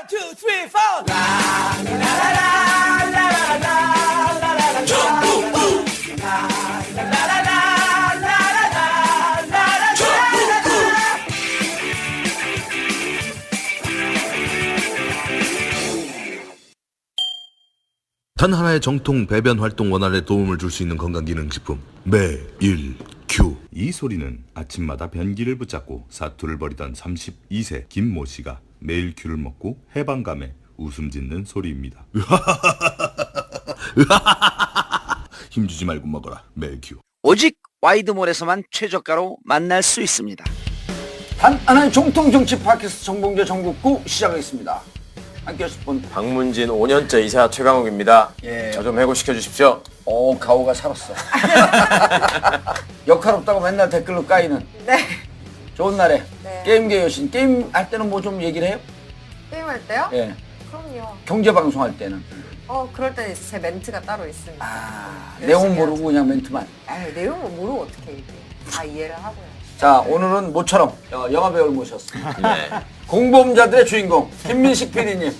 two, three, four. 단 하나의 정통 배변 활동 원활에 도움을 줄 수 있는 건강기능식품 매일 큐. 이 소리는 아침마다 변기를 붙잡고 사투를 벌이던 32세 김모 씨가 매일 큐를 먹고 해방감에 웃음 짓는 소리입니다. 힘주지 말고 먹어라 매일 큐. 오직 와이드몰에서만 최저가로 만날 수 있습니다. 단 하나의 정통 정치 팟캐스트 정봉재 정국구 시작하겠습니다. 함께 하실 분 박문진 5년째 이사 최강욱입니다. 예. 저 좀 해고시켜 주십시오. 가오가 살았어. 역할 없다고 맨날 댓글로 까이는. 네. 좋은 날에 네. 게임계 여신. 게임 할 때는 뭐 좀 얘기를 해요? 게임할 때요? 예. 그럼요. 경제 방송 할 때는. 그럴 때는 제 멘트가 따로 있습니다. 내용 모르고 그냥 멘트만. 내용을 모르고 어떻게 얘기해. 다 이해를 하고요. 자, 오늘은 모처럼 영화 배우를 모셨습니다. 네. 공범자들의 주인공 김민식 PD님.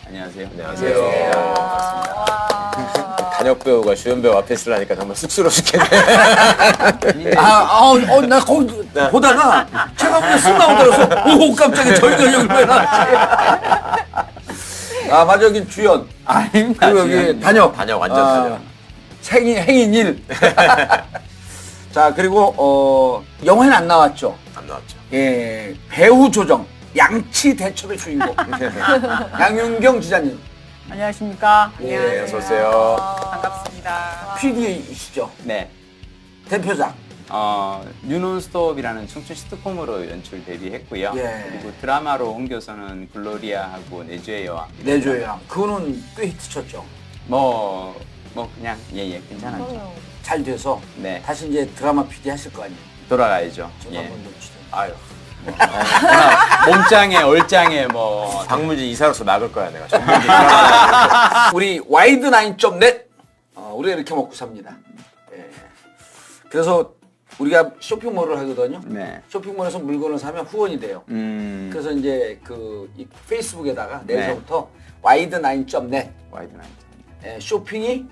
안녕하세요. 와. 단역 배우가 주연 배우 앞에 있으려니까 정말 쑥스러워 죽겠네. 나 거기 보다가 최강욱이 쓱 나오더라서 오 깜짝이야 저희가 여기 왜 나왔지? 맞아 여기 주연. 아닙니다. 그리고 여기 단역. 단역 완전 단역. 행인 1. 자 그리고 영화에는 안 나왔죠. 안 나왔죠. 예, 배우 조정 양치 대첩의 주인공 양윤경 기자님. 안녕하십니까. 예, 어서 오세요. 반갑습니다. PD이시죠. 네. 대표작. 뉴논스톱이라는 청춘 시트콤으로 연출 데뷔했고요. 예. 그리고 드라마로 옮겨서는 글로리아하고 내주의 여왕. 내조의 양. 그거는 꽤 히트쳤죠. 뭐 그냥 괜찮았죠. 잘 돼서 네. 다시 이제 드라마 PD 하실 거 아니에요. 돌아가야죠. 저도 예. 한번 넣어주세요. 아유. 몸짱에 얼짱에 뭐 박문진 이사로서 나갈 거야 내가. 우리 와이드9.net 우리가 이렇게 먹고 삽니다. 예. 그래서 우리가 쇼핑몰을 하거든요. 네. 쇼핑몰에서 물건을 사면 후원이 돼요. 그래서 이제 이 페이스북에다가 내일서부터 와이드9.net 와이드 나이트. 예, 쇼핑이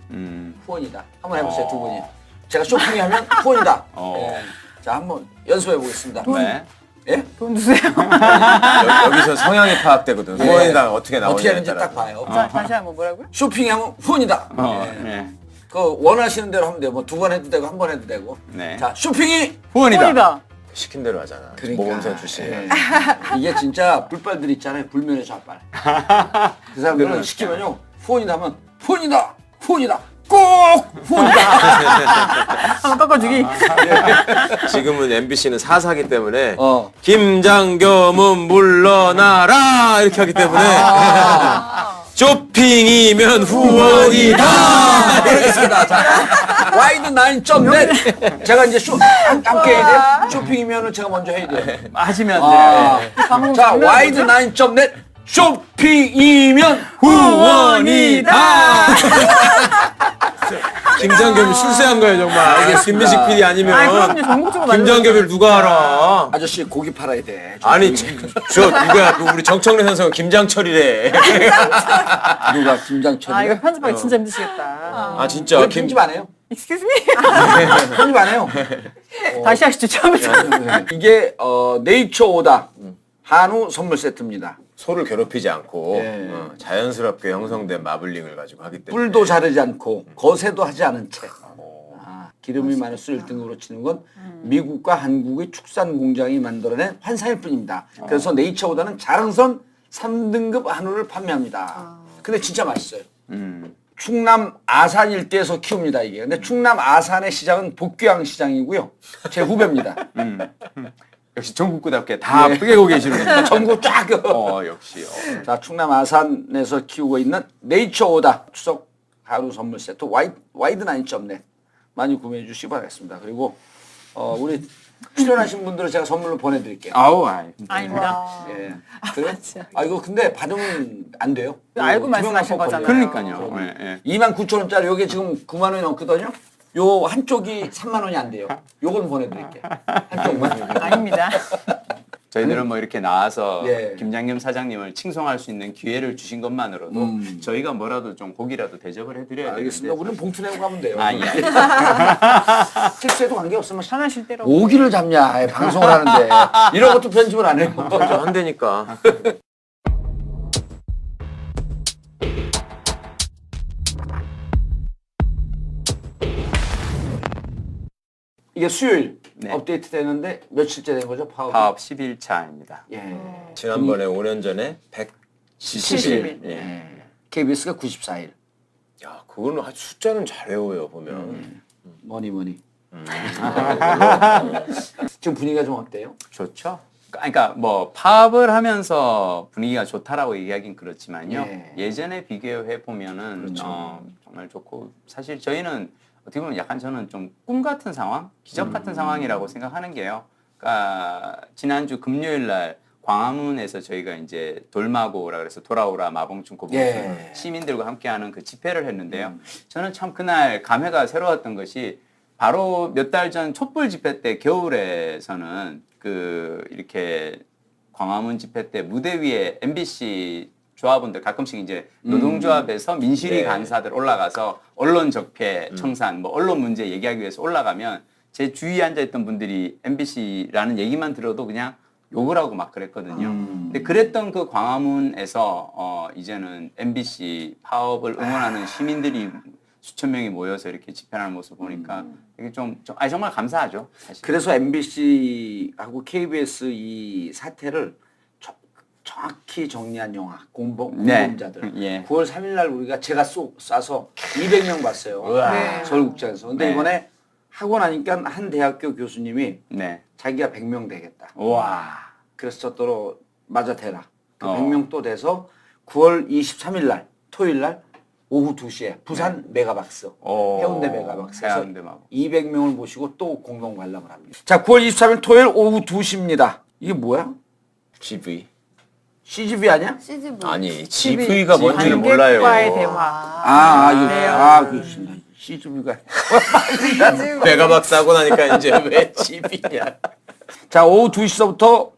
후원이다. 한번 해보세요 두 분이. 제가 쇼핑이 하면 후원이다. 예. 자 한번 연습해 보겠습니다. 네. 예? 돈 주세요. 여기서 성향이 파악되거든. 후원이당 어떻게 나오냐에 어떻게 하는지 따라서. 딱 봐요. 다시 한번 뭐라고요? 쇼핑이 하면 후원이다. 예. 네. 그 원하시는 대로 하면 돼요. 뭐 2번 해도 되고 1번 해도 되고. 네. 자 쇼핑이 후원이다. 시킨 대로 하잖아. 그러니까. 모범생 출신. 예. 이게 진짜 불빨들 있잖아요. 불면의 좌빨. 그 사람들은 시키면요. 후원이다 하면 후원이다. 후원이다. 꼭 후원이다. 한번 꺾어주기. 지금은 MBC는 사사기 때문에 어. 김장겸은 물러나라 이렇게 하기 때문에 쇼핑이면 후원이다. 알겠습니다. 자, 와이드9.net. 제가 이제 함께 해야 돼요. 쇼핑이면은 제가 먼저 해야 돼요. 하시면 아. 돼. 자, 와이드9.net. 쇼핑이면 후원이다. 김장겸이 술세한 거야 정말. 알겠습니다. 김민식 PD 아니면 그럼요. 전국적으로 김장겸을 누가 알아? 아저씨 고기 팔아야 돼. 아니 저 누구야? 그 우리 정청래 선생은 김장철이래. 누가 김장철이? 이거 편집하기 진짜 힘드시겠다. 아 진짜 왜 편집 안 해요? Excuse me. 편집 안 해요. 다시 하시죠. 처음부터. 이게 네이처 오다 한우 선물 세트입니다. 소를 괴롭히지 않고 예. 자연스럽게 형성된 마블링을 가지고 하기 때문에 뿔도 자르지 않고 거세도 하지 않은 채. 기름이 많을수록 1등급으로 치는 건 미국과 한국의 축산 공장이 만들어낸 환상일 뿐입니다. 그래서 네이처 오다는 자랑선 3등급 한우를 판매합니다. 근데 진짜 맛있어요. 충남 아산 일대에서 키웁니다 이게. 근데 충남 아산의 시장은 복귀항 시장이고요. 제 후배입니다. 역시 전국구답게 다 뿌개고 계시는. 전국 쫙. 역시. 자, 충남 아산에서 키우고 있는 네이처 오다 추석 한우 선물 세트 와이드9.net 많이 구매해 주시기 바라겠습니다. 그리고 우리 출연하신 분들은 제가 선물로 보내드릴게요. 아닙니다. 예. 그래? 이거 근데 받으면 안 돼요. 알고 두 말씀하신 명만 거잖아요. 그러니까요. 예. 29,000원짜리 요게 지금 9만 원이 넘거든요. 요 한쪽이 3만 원이 안 돼요. 요건 보내드릴게요. 한쪽만. 아닙니다. 저희들은 뭐 이렇게 나와서 예. 김장겸 사장님을 칭송할 수 있는 기회를 주신 것만으로도 저희가 뭐라도 좀 고기라도 대접을 해드려야 알겠습니다. 되는데. 우리는 봉투 내고 가면 돼요. 아, 예. 실수해도 관계없으면 편하실 대로. 오기를 잡냐 아예 방송을 하는데 이런 것도 편집을 안 해요. 한대니까. 이게 수요일 네. 업데이트 되는데 며칠째 된 거죠? 파업. 파업 10일차입니다. 예. 지난번에 5년 전에 70일. 예. KBS가 94일. 야, 그거는 숫자는 잘 외워요 보면. 뭐니. 지금 분위기가 좀 어때요? 좋죠. 그러니까 뭐 파업을 하면서 분위기가 좋다라고 얘기하긴 그렇지만요. 예. 예전에 비교해 보면은 그렇죠. 정말 좋고 사실 저희는 어떻게 보면 약간 저는 좀 꿈 같은 상황, 기적 같은 상황이라고 생각하는 게요. 그러니까 지난주 금요일 날 광화문에서 저희가 이제 돌마고라 그래서 돌아오라 마봉춘 고봉순 예. 시민들과 함께하는 그 집회를 했는데요. 저는 참 그날 감회가 새로웠던 것이 바로 몇 달 전 촛불 집회 때 겨울에서는 그 이렇게 광화문 집회 때 무대 위에 MBC 조합원들 가끔씩 이제 노동조합에서 민실이 네. 간사들 올라가서 언론 적폐 청산 뭐 언론 문제 얘기하기 위해서 올라가면 제 주위에 앉아있던 분들이 MBC라는 얘기만 들어도 그냥 욕을 하고 막 그랬거든요. 근데 그랬던 그 광화문에서 이제는 MBC 파업을 응원하는 시민들이 수천 명이 모여서 이렇게 집회하는 모습 보니까 이게 정말 감사하죠. 사실. 그래서 MBC하고 KBS 이 사태를 정확히 정리한 영화 공범자들. 예. 9월 3일 날 우리가 제가 쏴서 200명 봤어요. 네. 서울국장에서. 근데 네. 이번에 하고 나니까 한 대학교 교수님이 네. 자기가 100명 되겠다. 와. 그래서 저더러 맞아 대라. 그 어. 100명 또 돼서 9월 23일 날 토요일 날 오후 2시에 부산 메가박스 해운대 메가박스에서 해운대 마법. 200명을 모시고 또 공동 관람을 합니다. 자, 9월 23일 토요일 오후 2시입니다. 이게 뭐야? GV. CGV 아니야? CGV. 아니 GV가 뭔지는 몰라요. 관객과의 대화. CGV가. 메가박스 하고 나니까 이제 왜 GV냐. 자, 오후 2시서부터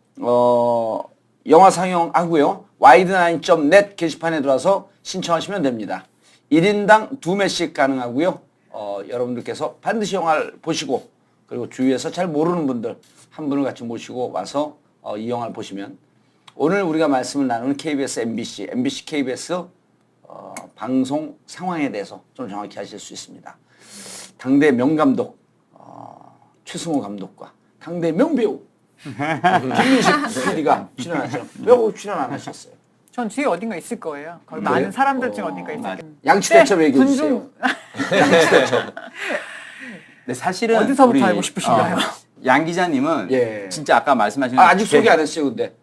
영화 상영하고요. 와이드나인.net 게시판에 들어와서 신청하시면 됩니다. 1인당 2매씩 가능하고요. 여러분들께서 반드시 영화를 보시고 그리고 주위에서 잘 모르는 분들 한 분을 같이 모시고 와서 이 영화를 보시면 오늘 우리가 말씀을 나누는 KBS, MBC, MBC, KBS 방송 상황에 대해서 좀 정확히 하실 수 있습니다. 당대 명감독 최승호 감독과 당대 명배우 김민식 PD가 출연하셨죠. 왜 출연 안 하셨어요? 전 뒤에 어딘가 있을 거예요. 거기 그래요? 많은 사람들 중에 어딘가 있을 거예요. 양치대첩 얘기해 주세요. 근데 사실은 어디서부터 우리, 알고 싶으신가요? 양 기자님은 예. 진짜 아까 말씀하신 아직 소개 안 했어요, 근데.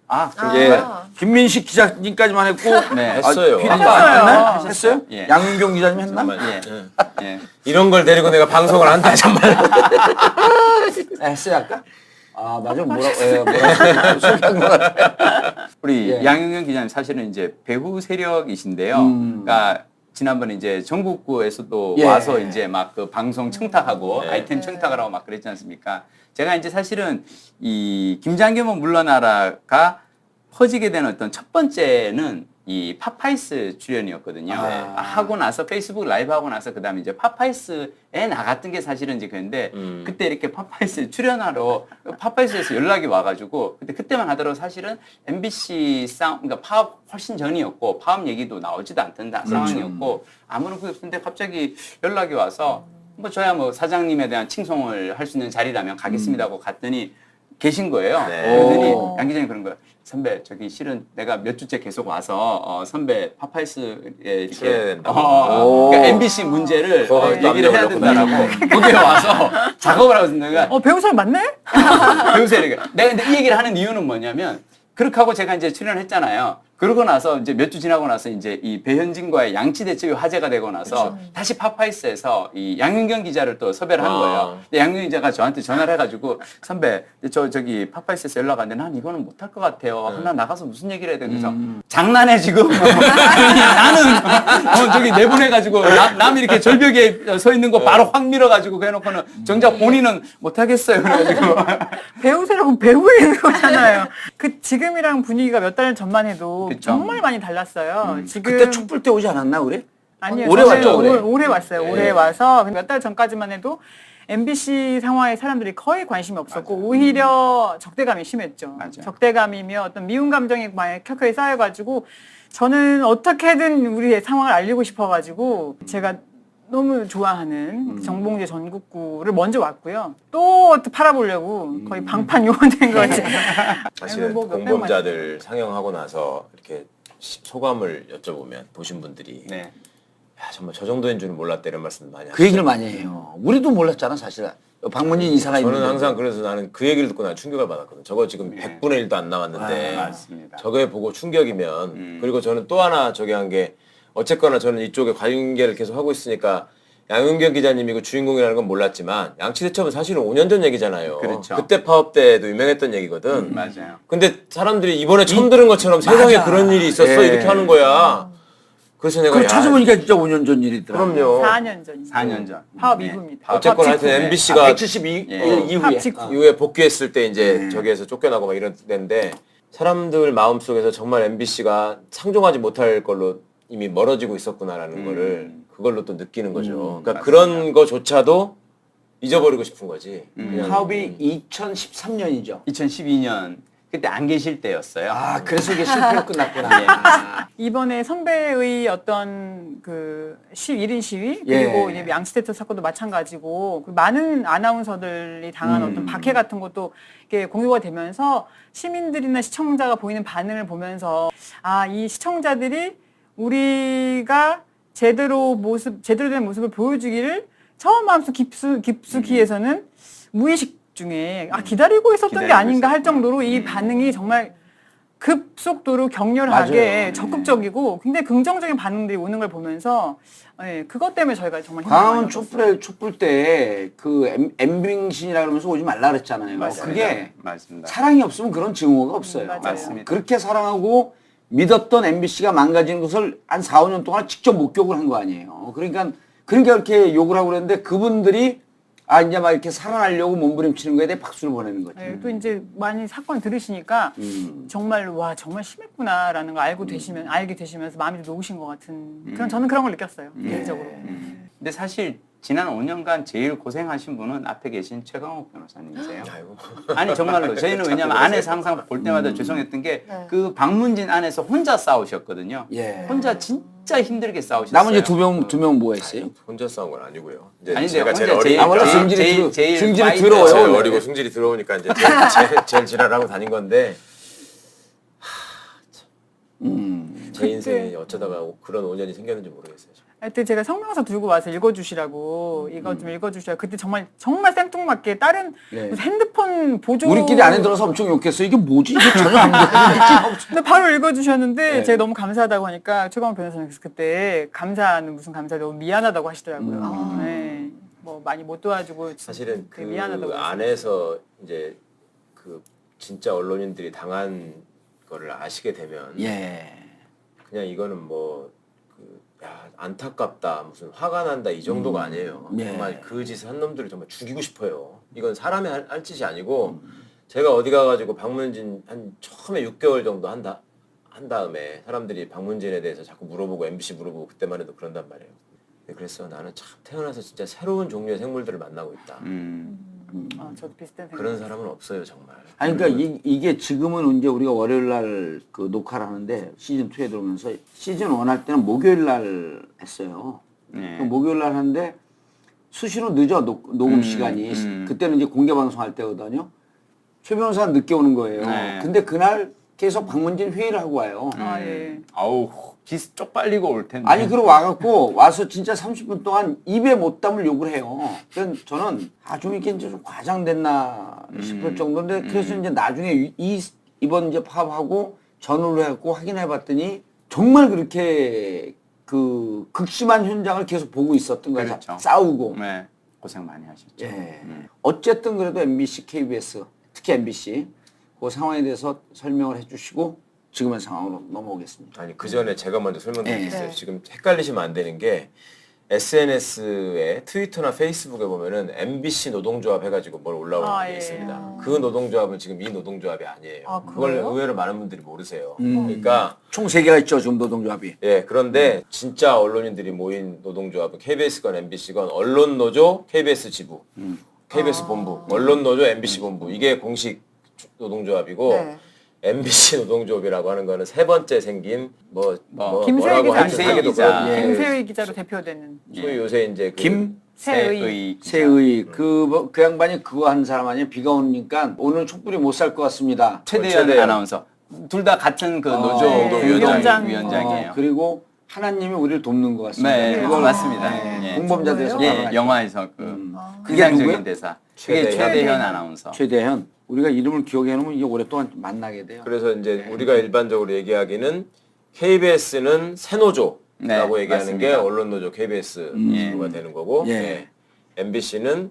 예. 김민식 기자님까지만 했고. 네. 했어요. PD가 했어요? 예. 양윤경 기자님 했나? 정말. 예. 예. 이런 걸 데리고 내가 방송을 한다 정말. 했어요, 아까? 아, 맞아. 뭐라고 소개한 거 같아. 우리 예. 양윤경 기자님 사실은 이제 배후 세력이신데요. 그러니까 지난번에 이제 전국구에서도 예. 와서 이제 막 그 방송 청탁하고 아이템 청탁을 하고 막 그랬지 않습니까? 제가 이제 사실은 이 김장겸은 물러나라가 퍼지게 된 어떤 첫 번째는 이 파파이스 출연이었거든요. 하고 나서 페이스북 라이브 하고 나서 그다음에 이제 파파이스에 나갔던 게 사실은 이제 그런데 그때 이렇게 파파이스 출연하러 파파이스에서 연락이 와가지고 그때만 하더라도 사실은 MBC 그러니까 파업 훨씬 전이었고 파업 얘기도 나오지도 않던 상황이었고 아무런 근데 갑자기 연락이 와서 뭐 저야 뭐 사장님에 대한 칭송을 할 수 있는 자리라면 가겠습니다 하고 갔더니 계신 거예요. 네. 그러더니 오. 양 기자님 그런 거예요. 선배 저기 실은 내가 몇 주째 계속 와서 선배 파파이스에 이렇게 출연해야 된다고. 그러니까 MBC 문제를 얘기를 해야 남겨놓고 된다라고 거기에 와서 작업을 하고 있는 거야. 배우 사람 맞네? 배우세요. 내가 근데 이 얘기를 하는 이유는 뭐냐면 그렇게 하고 제가 이제 출연했잖아요. 그러고 나서 이제 몇 주 지나고 나서 이제 이 배현진과의 양치 대첩이 화제가 되고 나서 다시 파파이스에서 이 양윤경 기자를 또 섭외를 한 거예요. 근데 양윤경 기자가 저한테 전화를 해가지고 선배 저기 파파이스에서 연락 왔는데 난 이거는 못할 것 같아요. 나 나가서 무슨 얘기를 해야 돼? 그래서 장난해 지금. 나는 저기 내보내가지고 남 이렇게 절벽에 서 있는 거 바로 확 밀어가지고 그래놓고는 정작 본인은 못하겠어요. 그래가지고 배우세라고 배우에 있는 거잖아요. 그 지금이랑 분위기가 몇 달 전만 해도 그쵸. 정말 많이 달랐어요. 지금 그때 촛불 때 오지 않았나 우리? 아니요. 올해 저는 왔죠, 올해. 올해 왔어요. 예. 올해 와서 몇 달 전까지만 해도 MBC 상황에 사람들이 거의 관심이 없었고 오히려 적대감이 심했죠. 맞아요. 적대감이며 어떤 미운 감정이 많이 켜켜이 쌓여가지고 저는 어떻게든 우리의 상황을 알리고 싶어가지고 제가 너무 좋아하는 정봉재 전국구를 먼저 왔고요. 또 팔아보려고 거의 방판 요원 된 거지. 사실은 뭐 몇백만 공범자들 상영하고 나서 이렇게 소감을 여쭤보면 보신 분들이 네. 야, 정말 저 정도인 줄은 몰랐다 이런 말씀 많이 그 얘기를 많이 해요. 우리도 몰랐잖아 사실. 방문진 이사가 저는 있는데. 항상 그래서 나는 그 얘기를 듣고 난 충격을 받았거든. 저거 지금 100분의 1도 안 나왔는데 맞습니다. 저게 보고 충격이면 그리고 저는 또 하나 저기 한 게 어쨌거나 저는 이쪽에 관계를 계속 하고 있으니까 양윤경 기자님이 그 주인공이라는 건 몰랐지만 양치대첩은 사실은 5년 전 얘기잖아요. 그렇죠. 그때 파업 때도 유명했던 얘기거든. 맞아요. 근데 사람들이 이번에 처음 들은 것처럼 세상에 그런 일이 있었어 예. 이렇게 하는 거야. 그래서 내가 그걸 야, 찾아보니까 진짜 5년 전 일이더라고. 그럼요. 4년 전. 4년 전. 파업 네. 이후입니다. 어쨌거나 파업 직후. 하여튼 MBC가 172 예. 이후에. 팝 직후. 이후에 복귀했을 때 이제 저기에서 쫓겨나고 막 이랬는데 사람들 마음속에서 정말 MBC가 상종하지 못할 걸로 이미 멀어지고 있었구나라는 거를 그걸로 또 느끼는 거죠. 그러니까 그런 거조차도 잊어버리고 싶은 거지. 그냥 파업이 2013년이죠. 2012년 그때 안 계실 때였어요. 아 그래서 이게 실패로 끝났구나. 이번에 선배의 어떤 그 1인 시위 예. 그리고 이제 양치대첩 사건도 마찬가지고 그 많은 아나운서들이 당한 어떤 박해 같은 것도 이렇게 공유가 되면서 시민들이나 시청자가 보이는 반응을 보면서 아, 이 시청자들이 우리가 제대로 된 모습을 보여주기를 처음 마음속 깊숙이에서는 무의식 중에 기다리고 있었던 게 기다리고 아닌가 할 있었구나. 정도로 이 반응이 정말 급속도로 격렬하게 맞아요. 적극적이고 굉장히 긍정적인 반응들이 오는 걸 보면서 예, 그것 때문에 저희가 정말 힘을 광화문 많이 얻었어요. 촛불 때 그 엠빙신이라 그러면서 오지 말라 그랬잖아요. 맞습니다. 그게 맞습니다. 사랑이 없으면 그런 증오가 없어요. 맞아요. 맞습니다. 그렇게 사랑하고 믿었던 MBC가 망가지는 것을 한 4, 5년 동안 직접 목격을 한 거 아니에요. 그러니까 그렇게 욕을 하고 그랬는데 그분들이 이제 막 이렇게 살아나려고 몸부림치는 거에 대해 박수를 보내는 거지. 예, 또 이제 많이 사건 들으시니까 정말 와 정말 심했구나라는 걸 알게 되시면서 마음이 좀 놓으신 것 같은 저는 그런 걸 느꼈어요 개인적으로. 근데 사실 지난 5년간 제일 고생하신 분은 앞에 계신 최강욱 변호사님이세요. 아이고. 아니 정말로 저희는 왜냐면 안에서 항상 볼 때마다 죄송했던 게 그 박문진 안에서 혼자 싸우셨거든요. 예. 혼자 진짜 힘들게 싸우셨어요. 나머지 두 명 뭐 했어요? 혼자 싸운 건 아니고요. 이제 아니, 제가 혼자 제일 어리 제일- 원래 제일- 승질이 파이터. 더러워요. 제일 원래. 어리고 승질이 들어오니까 이제 제일 지랄하고 다닌 건데 제 인생이 어쩌다가 그런 5년이 생겼는지 모르겠어요. 하여튼 제가 성명서 들고 와서 읽어주시라고 이거 좀 읽어주셔야 그때 정말 생뚱맞게 다른 예. 무슨 핸드폰 보조 우리끼리 안에 들어서 엄청 욕했어. 이게 뭐지? 이게 전혀 안 돼. 근데 바로 읽어주셨는데 네. 제가 너무 감사하다고 하니까 최강 변호사님께서 그때 감사는 무슨 감사 너무 미안하다고 하시더라고요. 네. 뭐 많이 못 도와주고 사실은 그 되게 미안하다고 안에서 이제 그 진짜 언론인들이 당한 거를 아시게 되면 예. 그냥 이거는 뭐 야 안타깝다 무슨 화가 난다 이 정도가 아니에요. 예. 정말 그 짓을 한 놈들을 정말 죽이고 싶어요. 이건 사람이 할 짓이 아니고 제가 어디 가가지고 박문진 한 처음에 6개월 정도 한 다음에 사람들이 박문진에 대해서 자꾸 물어보고 MBC 물어보고 그때만 해도 그런단 말이에요. 그래서 나는 참 태어나서 진짜 새로운 종류의 생물들을 만나고 있다. 저도 비슷한 생각. 그런 사람은 없어요 정말. 아니 그러니까 이게 지금은 이제 우리가 월요일 날 그 녹화를 하는데 시즌 2에 들어오면서 시즌 1 할 때는 목요일 날 했어요. 네. 그 목요일 날 하는데 수시로 늦어 녹음 시간이. 그때는 이제 공개 방송할 때거든요. 최 변호사는 늦게 오는 거예요. 네. 근데 그날 계속 박문진 회의를 하고 와요. 예. 아우 기스 쪽빨리고 올 텐데. 아니 그러고 와갖고 와서 진짜 30분 동안 입에 못 담을 욕을 해요. 그래서 저는 좀 이게 이제 좀 과장됐나 싶을 정도인데 그래서 이제 나중에 이번 이제 파업하고 전화를 해갖고 확인해봤더니 정말 그렇게 그 극심한 현장을 계속 보고 있었던 거죠. 그렇죠. 싸우고. 네, 고생 많이 하셨죠. 예. 어쨌든 그래도 MBC, KBS, 특히 MBC 그 상황에 대해서 설명을 해주시고 지금의 상황으로 넘어오겠습니다. 아니 그 전에 제가 먼저 설명드리겠어요. 네. 지금 헷갈리시면 안 되는 게 SNS에 트위터나 페이스북에 보면은 MBC 노동조합 해가지고 뭘 올라오는 게 예. 있습니다. 그 노동조합은 지금 이 노동조합이 아니에요. 아, 그걸 그래요? 의외로 많은 분들이 모르세요. 그러니까 총 3개가 있죠, 지금 노동조합이. 예, 그런데 진짜 언론인들이 모인 노동조합은 KBS건 MBC건 언론노조 KBS 지부, KBS 본부, 언론노조 MBC 본부 이게 공식 노동조합이고 네. MBC 노동조합이라고 하는 거는 세 번째 생긴 김세희 뭐라고 기자, 하여튼 하기도 기자. 그렇고 예. 김세희 기자로 대표되는 소위 요새 이제 그 세의 세의 그 양반이 그거 한 사람 아니에요? 비가 오니까 오늘 촛불이 못 살 것 같습니다. 최대현 최대현. 아나운서 둘 다 같은 그 노조 네. 위원장이에요. 그리고 하나님이 우리를 돕는 것 같습니다. 네, 그걸 맞습니다. 네, 예. 공범자 돼서 예, 발언하죠. 영화에서 그 그게 인상적인 누구예요? 대사. 그게 최대현. 최대현 아나운서. 최대현. 우리가 이름을 기억해 놓으면 이게 오랫동안 만나게 돼요. 그래서 이제 우리가 일반적으로 얘기하기는 KBS는 새노조라고 네, 얘기하는 맞습니다. 게 언론노조 KBS 지부가 되는 거고 예. MBC는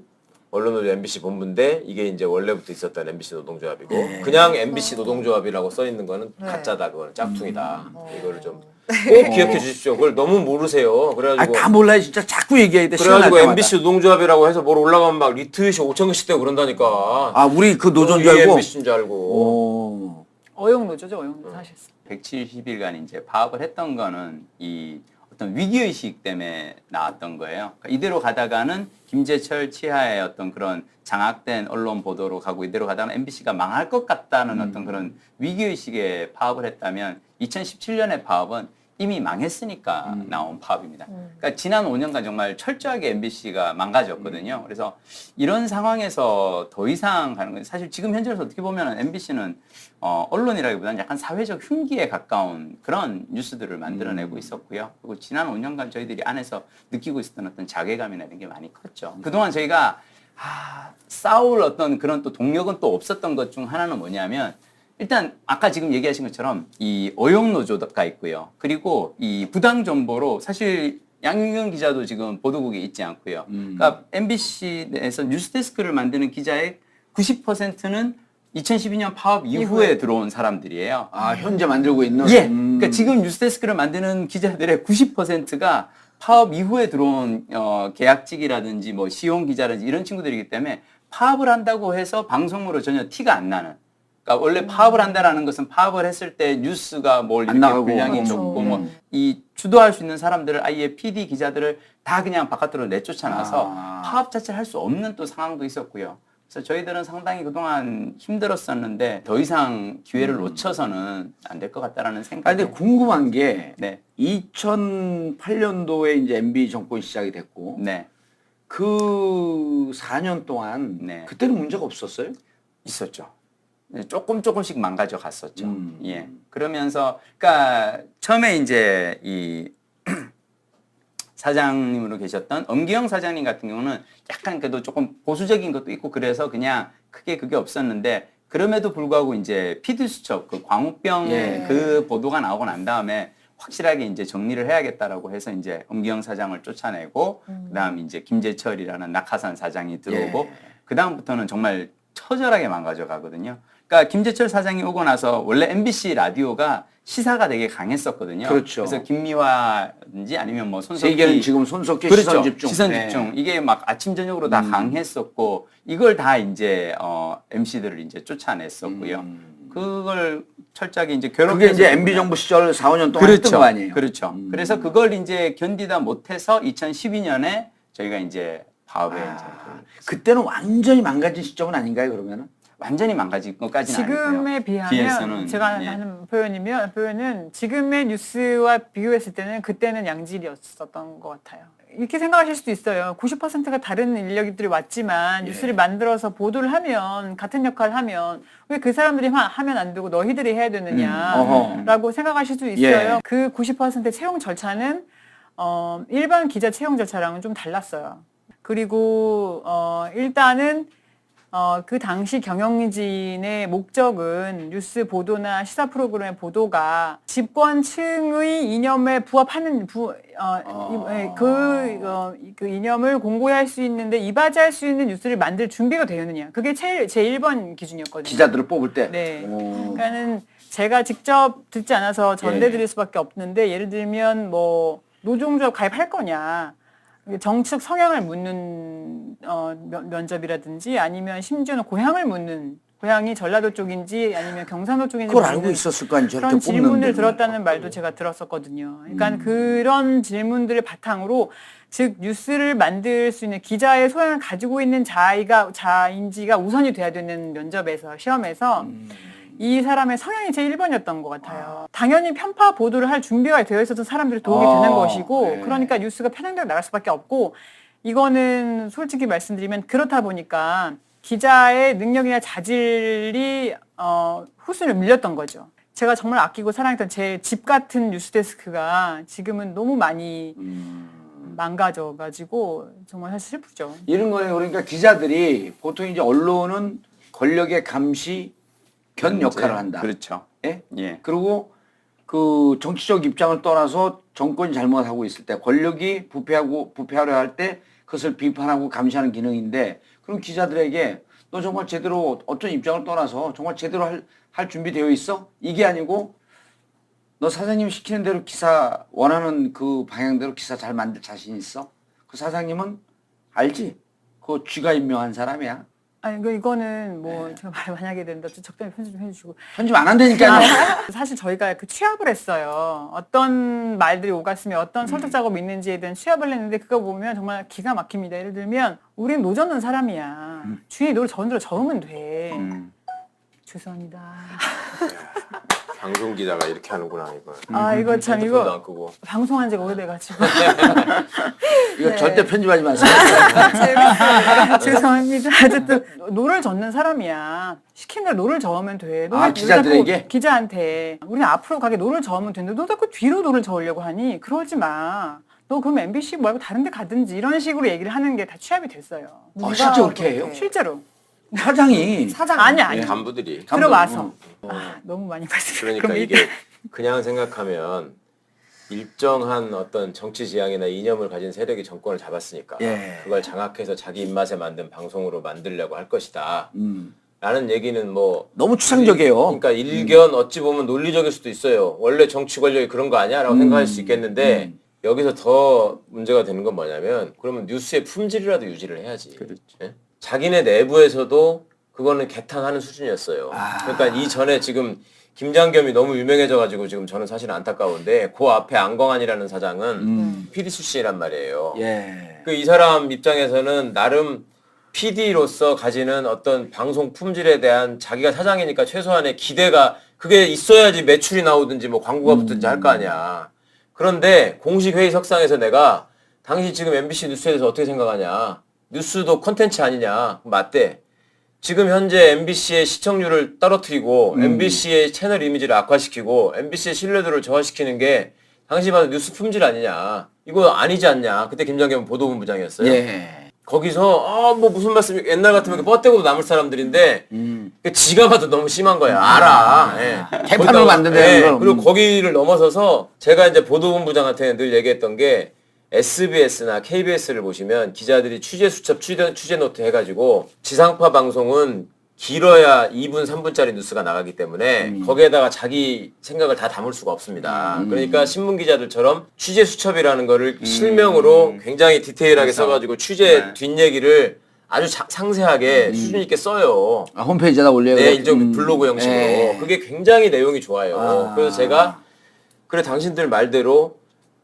언론노조 MBC 본부인데 이게 이제 원래부터 있었던 MBC 노동조합이고 그냥 MBC 노동조합이라고 써 있는 거는 가짜다, 그거는 짝퉁이다. 이거를 좀 꼭 기억해 주십시오. 그걸 너무 모르세요. 그래가지고 다 몰라요. 진짜 자꾸 얘기해야 돼. 시간 날 그래가지고 때마다. MBC 노동조합이라고 해서 뭘 올라가면 막 리트윗이 5,000개씩 되고 그런다니까. 아, 우리 그 노조인 줄 이게 알고? MBC인 줄 알고. 오. 어용노조죠, 어용노조 사실상. 170일간 이제 파업을 했던 거는 이 어떤 위기의식 때문에 나왔던 거예요. 그러니까 이대로 가다가는 김재철 치하의 어떤 그런 장악된 언론 보도로 가고 이대로 가다가는 MBC가 망할 것 같다는 어떤 그런 위기의식에 파업을 했다면 2017년의 파업은 이미 망했으니까 나온 파업입니다. 그러니까 지난 5년간 정말 철저하게 MBC가 망가졌거든요. 그래서 이런 상황에서 더 이상 가는 건 사실 지금 현재로서 어떻게 보면 MBC는 언론이라기보다는 약간 사회적 흉기에 가까운 그런 뉴스들을 만들어내고 있었고요. 그리고 지난 5년간 저희들이 안에서 느끼고 있었던 어떤 자괴감이나 이런 게 많이 컸죠. 그동안 저희가 싸울 어떤 그런 또 동력은 또 없었던 것 중 하나는 뭐냐면 일단 아까 지금 얘기하신 것처럼 이 어용노조가 있고요. 그리고 이 부당 정보로 사실 양윤경 기자도 지금 보도국에 있지 않고요. 그러니까 MBC 내에서 뉴스데스크를 만드는 기자의 90%는 2012년 파업 이후에 들어온 사람들이에요. 아, 현재 만들고 있는? 예. 그러니까 지금 뉴스데스크를 만드는 기자들의 90%가 파업 이후에 들어온 계약직이라든지 뭐 시용 기자라든지 이런 친구들이기 때문에 파업을 한다고 해서 방송으로 전혀 티가 안 나는. 그러니까 원래 파업을 한다라는 것은 파업을 했을 때 뉴스가 뭘 이렇게 나가고. 분량이 그렇죠. 적고 뭐 이 주도할 수 있는 사람들을 아예 PD 기자들을 다 그냥 바깥으로 내쫓아놔서 파업 자체를 할 수 없는 또 상황도 있었고요. 그래서 저희들은 상당히 그동안 힘들었었는데 더 이상 기회를 놓쳐서는 안 될 것 같다라는 아, 생각이. 근데 궁금한 게 네, 2008년도에 이제 MB 정권이 시작이 됐고 네, 그 4년 동안 네. 그때는 문제가 없었어요? 있었죠. 네, 조금씩 망가져 갔었죠. 예. 그러면서, 그러니까 처음에 이제 이 사장님으로 계셨던 엄기영 사장님 같은 경우는 약간 그래도 조금 보수적인 것도 있고 그래서 그냥 크게 그게 없었는데 그럼에도 불구하고 이제 피드수첩 그 광우병 예. 그 보도가 나오고 난 다음에 확실하게 이제 정리를 해야겠다라고 해서 이제 엄기영 사장을 쫓아내고 그다음 이제 김재철이라는 낙하산 사장이 들어오고 예. 그다음부터는 정말 처절하게 망가져 가거든요. 그러니까 김재철 사장이 오고 나서 원래 MBC 라디오가 시사가 되게 강했었거든요. 그렇죠. 그래서 김미화든지 아니면 뭐 손석희 세계는 지금 손석희 그렇죠. 시선집중. 시선집중. 이게 막 아침 저녁으로 다 강했었고 이걸 다 이제 MC들을 이제 쫓아냈었고요. 그걸 철저하게 이제 그게 괴롭혀서 이제 MB 정부 시절 4, 5년 동안 했던 거 아니에요? 그렇죠. 그래서 그걸 이제 견디다 못해서 2012년에 저희가 이제 파업에 이제 그때는 완전히 망가진 시점은 아닌가요, 그러면은? 완전히 망가진 것까지는 지금에 아니고요. 비하면 비해서는, 제가 예. 하는 표현은 지금의 뉴스와 비교했을 때는 그때는 양질이었었던 것 같아요. 이렇게 생각하실 수도 있어요. 90%가 다른 인력들이 왔지만 뉴스를 만들어서 보도를 하면 같은 역할을 하면 왜 그 사람들이 하면 안 되고 너희들이 해야 되느냐라고 생각하실 수 있어요. 예. 그 90% 채용 절차는 일반 기자 채용 절차랑은 좀 달랐어요. 그리고 일단은 그 당시 경영진의 목적은 뉴스 보도나 시사 프로그램의 보도가 집권층의 이념에 부합하는 그 이념을 공고히 할 수 있는데 이바지할 수 있는 뉴스를 만들 준비가 되었느냐. 그게 제 1번 기준이었거든요. 기자들을 뽑을 때. 네. 오. 그러니까는 제가 직접 듣지 않아서 전달드릴 예. 수밖에 없는데 예를 들면 뭐 노동조합 가입할 거냐. 정치적 성향을 묻는 면접이라든지 아니면 심지어는 고향을 묻는 고향이 전라도 쪽인지 아니면 경상도 쪽인지 그걸 알고 묻는 있었을 거 아니에요. 저렇게 그런 질문을 뽑는데. 들었다는 말도 제가 들었었거든요. 그러니까 그런 질문들을 바탕으로 즉 뉴스를 만들 수 있는 기자의 소양을 가지고 있는 자인지가 우선이 돼야 되는 면접에서 시험에서 이 사람의 성향이 제 1번이었던 것 같아요. 당연히 편파 보도를 할 준비가 되어 있어서 사람들이 도움이 되는 것이고 네. 그러니까 뉴스가 편향되게 나갈 수밖에 없고 이거는 솔직히 말씀드리면 그렇다 보니까 기자의 능력이나 자질이 후순위를 밀렸던 거죠. 제가 정말 아끼고 사랑했던 제 집 같은 뉴스데스크가 지금은 너무 많이 망가져가지고 정말 사실 슬프죠. 이런 거예요. 그러니까 기자들이 보통 이제 언론은 권력의 감시 견 역할을 한다. 그렇죠. 예? 예. 그리고 그 정치적 입장을 떠나서 정권이 잘못하고 있을 때 권력이 부패하려 할 때 그것을 비판하고 감시하는 기능인데 그럼 기자들에게 너 정말 제대로 어떤 입장을 떠나서 정말 제대로 할 준비되어 있어? 이게 아니고 너 사장님 시키는 대로 기사 원하는 그 방향대로 기사 잘 만들 자신 있어? 그 사장님은 알지? 그거 쥐가 임명한 사람이야. 아니 이거는 뭐 제가 말을 많이 하게 되는데 적당히 편집 좀 해주시고 편집 안 한다니까요. 사실 저희가 그 취합을 했어요. 어떤 말들이 오갔으며 어떤 설득 작업이 있는지에 대한 취합을 했는데 그거 보면 정말 기가 막힙니다. 예를 들면 우린 노 젓는 사람이야. 주인이 노를 저은 대로 저으면 돼. 죄송합니다. 방송 기자가 이렇게 하는구나 이거. 아 이거 참 핸드폰도 이거 안 끄고. 방송한 지가 오래돼가지고 이거 네. 절대 편집하지 마세요. 죄송합니다. 어쨌든 노를 젓는 사람이야. 시킨 대로 노를 저으면 돼. 아, 기자들에게? 자꾸 기자한테 우리는 앞으로 가게 노를 저으면 되는데 너 자꾸 뒤로 노를 저으려고 하니 그러지 마. 너 그럼 MBC 말고 다른 데 가든지 이런 식으로 얘기를 하는 게 다 취합이 됐어요. 실제 그렇게 해요? 실제로. 사장이 사장 아니야. 간부들이. 들어와서. 너무 많이 말씀드렸어요. 그러니까 이게 그냥 생각하면 일정한 어떤 정치 지향이나 이념을 가진 세력이 정권을 잡았으니까 예. 그걸 장악해서 자기 입맛에 만든 방송으로 만들려고 할 것이다. 라는 얘기는 뭐 너무 추상적이에요. 그러니까 일견 어찌 보면 논리적일 수도 있어요. 원래 정치 권력이 그런 거 아니야? 라고 생각할 수 있겠는데 여기서 더 문제가 되는 건 뭐냐면 그러면 뉴스의 품질이라도 유지를 해야지. 그렇죠. 예? 자기네 내부에서도 그거는 개탄하는 수준이었어요. 그러니까 이전에 지금 김장겸이 너무 유명해져가지고 지금 저는 사실 안타까운데 그 앞에 안광한이라는 사장은 PD 출신이란 말이에요. 예. 그 이 사람 입장에서는 나름 PD로서 가지는 어떤 방송 품질에 대한 자기가 사장이니까 최소한의 기대가 그게 있어야지 매출이 나오든지 뭐 광고가 붙든지 할 거 아니야. 그런데 공식 회의 석상에서 내가 당신 지금 MBC 뉴스에 대해서 어떻게 생각하냐. 뉴스도 콘텐츠 아니냐. 맞대. 지금 현재 MBC의 시청률을 떨어뜨리고 MBC의 채널 이미지를 악화시키고 MBC의 신뢰도를 저하시키는 게 당신이 봐도 뉴스 품질 아니냐. 이거 아니지 않냐. 그때 김장겸 보도본부장이었어요. 예. 거기서 뭐 무슨 말씀 옛날 같으면 뻗대고도 남을 사람들인데 지가 봐도 너무 심한 거야. 알아. 예. 개판으로 만든다는 걸. 그리고 거기를 넘어서서 제가 이제 보도본부장한테 늘 얘기했던 게 SBS나 KBS를 보시면 기자들이 취재 수첩, 취재 노트 해가지고 지상파 방송은 길어야 2분, 3분짜리 뉴스가 나가기 때문에 거기에다가 자기 생각을 다 담을 수가 없습니다. 그러니까 신문 기자들처럼 취재 수첩이라는 거를 실명으로 굉장히 디테일하게 써가지고 취재 뒷얘기를 아주 상세하게 수준 있게 써요. 아, 홈페이지에다 올려요. 네, 일종 블로그 형식으로. 예. 그게 굉장히 내용이 좋아요. 그래서 제가 그래 당신들 말대로